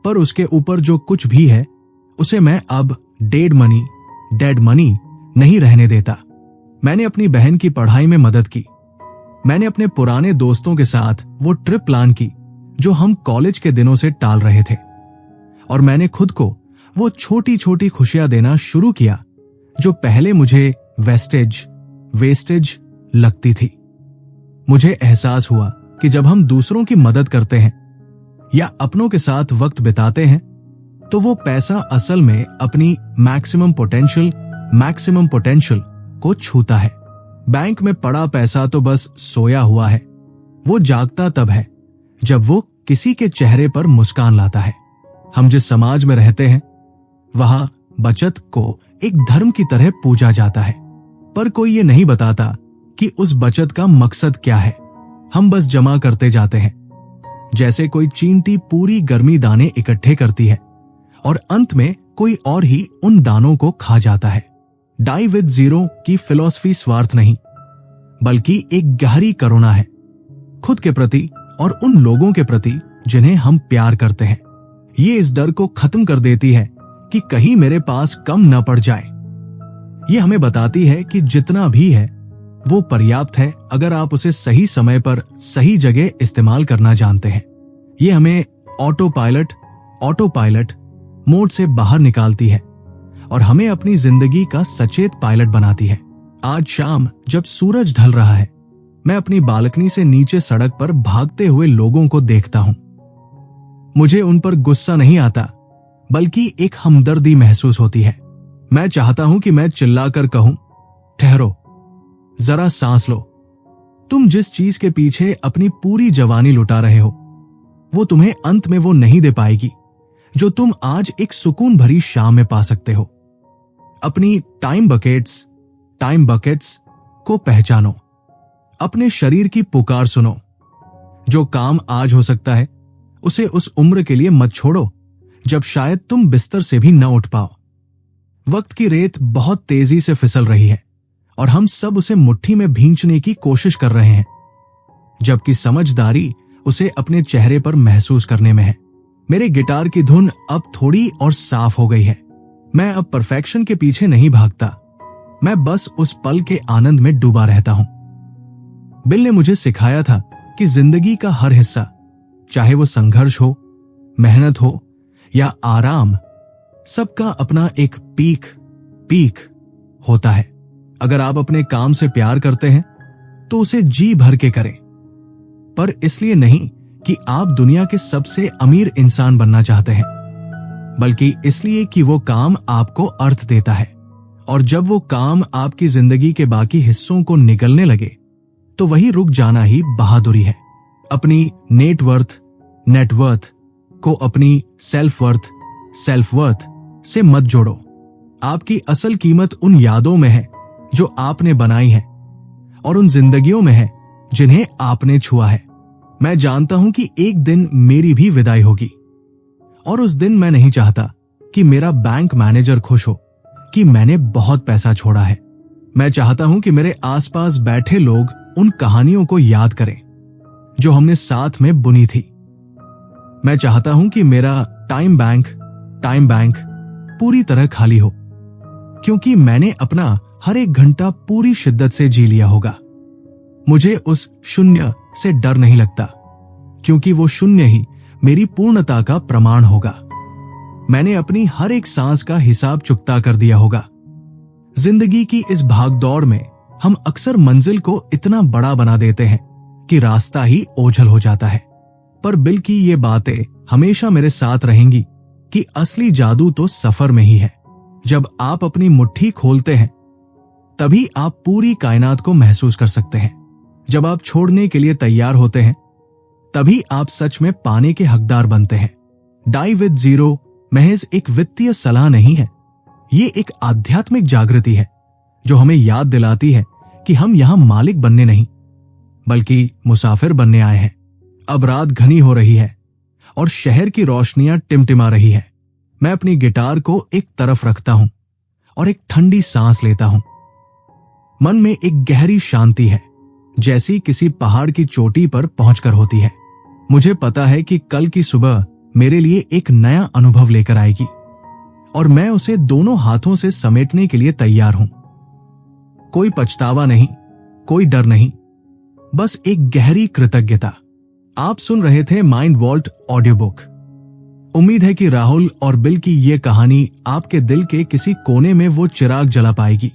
पर उसके ऊपर जो कुछ भी है उसे मैं अब डेड मनी नहीं रहने देता। मैंने अपनी बहन की पढ़ाई में मदद की। मैंने अपने पुराने दोस्तों के साथ वो ट्रिप प्लान की जो हम कॉलेज के दिनों से टाल रहे थे, और मैंने खुद को वो छोटी छोटी खुशियां देना शुरू किया जो पहले मुझे वेस्टेज लगती थी। मुझे एहसास हुआ कि जब हम दूसरों की मदद करते हैं या अपनों के साथ वक्त बिताते हैं तो वो पैसा असल में अपनी मैक्सिमम पोटेंशियल को छूता है। बैंक में पड़ा पैसा तो बस सोया हुआ है, वो जागता तब है जब वो किसी के चेहरे पर मुस्कान लाता है। हम जिस समाज में रहते हैं वहां बचत को एक धर्म की तरह पूजा जाता है, पर कोई ये नहीं बताता कि उस बचत का मकसद क्या है। हम बस जमा करते जाते हैं, जैसे कोई चींटी पूरी गर्मी दाने इकट्ठे करती है और अंत में कोई और ही उन दानों को खा जाता है। डाई विद जीरो की फिलॉसफी स्वार्थ नहीं, बल्कि एक गहरी करुणा है, खुद के प्रति और उन लोगों के प्रति जिन्हें हम प्यार करते हैं। ये इस डर को खत्म कर देती है कि कहीं मेरे पास कम न पड़ जाए। ये हमें बताती है कि जितना भी है वो पर्याप्त है अगर आप उसे सही समय पर सही जगह इस्तेमाल करना जानते हैं। ये हमें ऑटो पायलट मोड से बाहर निकालती है और हमें अपनी जिंदगी का सचेत पायलट बनाती है। आज शाम जब सूरज ढल रहा है, मैं अपनी बालकनी से नीचे सड़क पर भागते हुए लोगों को देखता हूं। मुझे उन पर गुस्सा नहीं आता, बल्कि एक हमदर्दी महसूस होती है। मैं चाहता हूं कि मैं चिल्लाकर कहूं, ठहरो, जरा सांस लो। तुम जिस चीज के पीछे अपनी पूरी जवानी लुटा रहे हो, वो तुम्हें अंत में वो नहीं दे पाएगी जो तुम आज एक सुकून भरी शाम में पा सकते हो। अपनी टाइम बकेट्स को पहचानो, अपने शरीर की पुकार सुनो। जो काम आज हो सकता है उसे उस उम्र के लिए मत छोड़ो जब शायद तुम बिस्तर से भी न उठ पाओ। वक्त की रेत बहुत तेजी से फिसल रही है और हम सब उसे मुट्ठी में भींचने की कोशिश कर रहे हैं, जबकि समझदारी उसे अपने चेहरे पर महसूस करने में है। मेरे गिटार की धुन अब थोड़ी और साफ हो गई है। मैं अब परफेक्शन के पीछे नहीं भागता, मैं बस उस पल के आनंद में डूबा रहता हूं। बिल ने मुझे सिखाया था कि जिंदगी का हर हिस्सा, चाहे वो संघर्ष हो, मेहनत हो या आराम, सबका अपना एक पीक होता है। अगर आप अपने काम से प्यार करते हैं तो उसे जी भर के करें, पर इसलिए नहीं कि आप दुनिया के सबसे अमीर इंसान बनना चाहते हैं, बल्कि इसलिए कि वो काम आपको अर्थ देता है। और जब वो काम आपकी जिंदगी के बाकी हिस्सों को निगलने लगे तो वही रुक जाना ही बहादुरी है। अपनी नेटवर्थ को अपनी सेल्फ वर्थ से मत जोड़ो। आपकी असल कीमत उन यादों में है जो आपने बनाई है और उन जिंदगियों में है जिन्हें आपने छुआ है। मैं जानता हूं कि एक दिन मेरी भी विदाई होगी और उस दिन मैं नहीं चाहता कि मेरा बैंक मैनेजर खुश हो कि मैंने बहुत पैसा छोड़ा है। मैं चाहता हूं कि मेरे आसपास बैठे लोग उन कहानियों को याद करें जो हमने साथ में बुनी थी। मैं चाहता हूं कि मेरा टाइम बैंक पूरी तरह खाली हो, क्योंकि मैंने अपना हर एक घंटा पूरी शिद्दत से जी लिया होगा। मुझे उस शून्य से डर नहीं लगता, क्योंकि वो शून्य ही मेरी पूर्णता का प्रमाण होगा। मैंने अपनी हर एक सांस का हिसाब चुकता कर दिया होगा। जिंदगी की इस भागदौड़ में हम अक्सर मंजिल को इतना बड़ा बना देते हैं कि रास्ता ही ओझल हो जाता है। पर बिल की ये बातें हमेशा मेरे साथ रहेंगी कि असली जादू तो सफर में ही है। जब आप अपनी मुट्ठी खोलते हैं तभी आप पूरी कायनात को महसूस कर सकते हैं। जब आप छोड़ने के लिए तैयार होते हैं तभी आप सच में पाने के हकदार बनते हैं। डाई विद जीरो महज एक वित्तीय सलाह नहीं है, ये एक आध्यात्मिक जागृति है जो हमें याद दिलाती है कि हम यहां मालिक बनने नहीं बल्कि मुसाफिर बनने आए हैं। अब रात घनी हो रही है और शहर की रोशनियां टिमटिमा रही है। मैं अपनी गिटार को एक तरफ रखता हूं और एक ठंडी सांस लेता हूं। मन में एक गहरी शांति है, जैसी किसी पहाड़ की चोटी पर पहुंचकर होती है। मुझे पता है कि कल की सुबह मेरे लिए एक नया अनुभव लेकर आएगी और मैं उसे दोनों हाथों से समेटने के लिए तैयार हूं। कोई पछतावा नहीं, कोई डर नहीं, बस एक गहरी कृतज्ञता। आप सुन रहे थे माइंड वॉल्ट ऑडियो बुक। उम्मीद है कि राहुल और बिल की ये कहानी आपके दिल के किसी कोने में वो चिराग जला पाएगी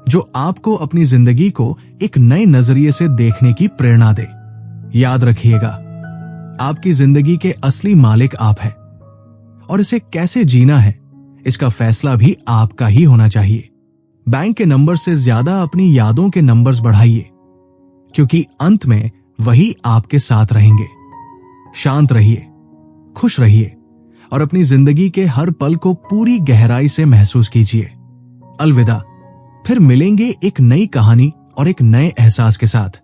जो आपको अपनी जिंदगी को एक नए नजरिए से देखने की प्रेरणा दे। याद रखिएगा, आपकी जिंदगी के असली मालिक आप हैं और इसे कैसे जीना है इसका फैसला भी आपका ही होना चाहिए। बैंक के नंबर से ज्यादा अपनी यादों के नंबर्स बढ़ाइए, क्योंकि अंत में वही आपके साथ रहेंगे। शांत रहिए, खुश रहिए और अपनी जिंदगी के हर पल को पूरी गहराई से महसूस कीजिए। अलविदा, फिर मिलेंगे एक नई कहानी और एक नए एहसास के साथ।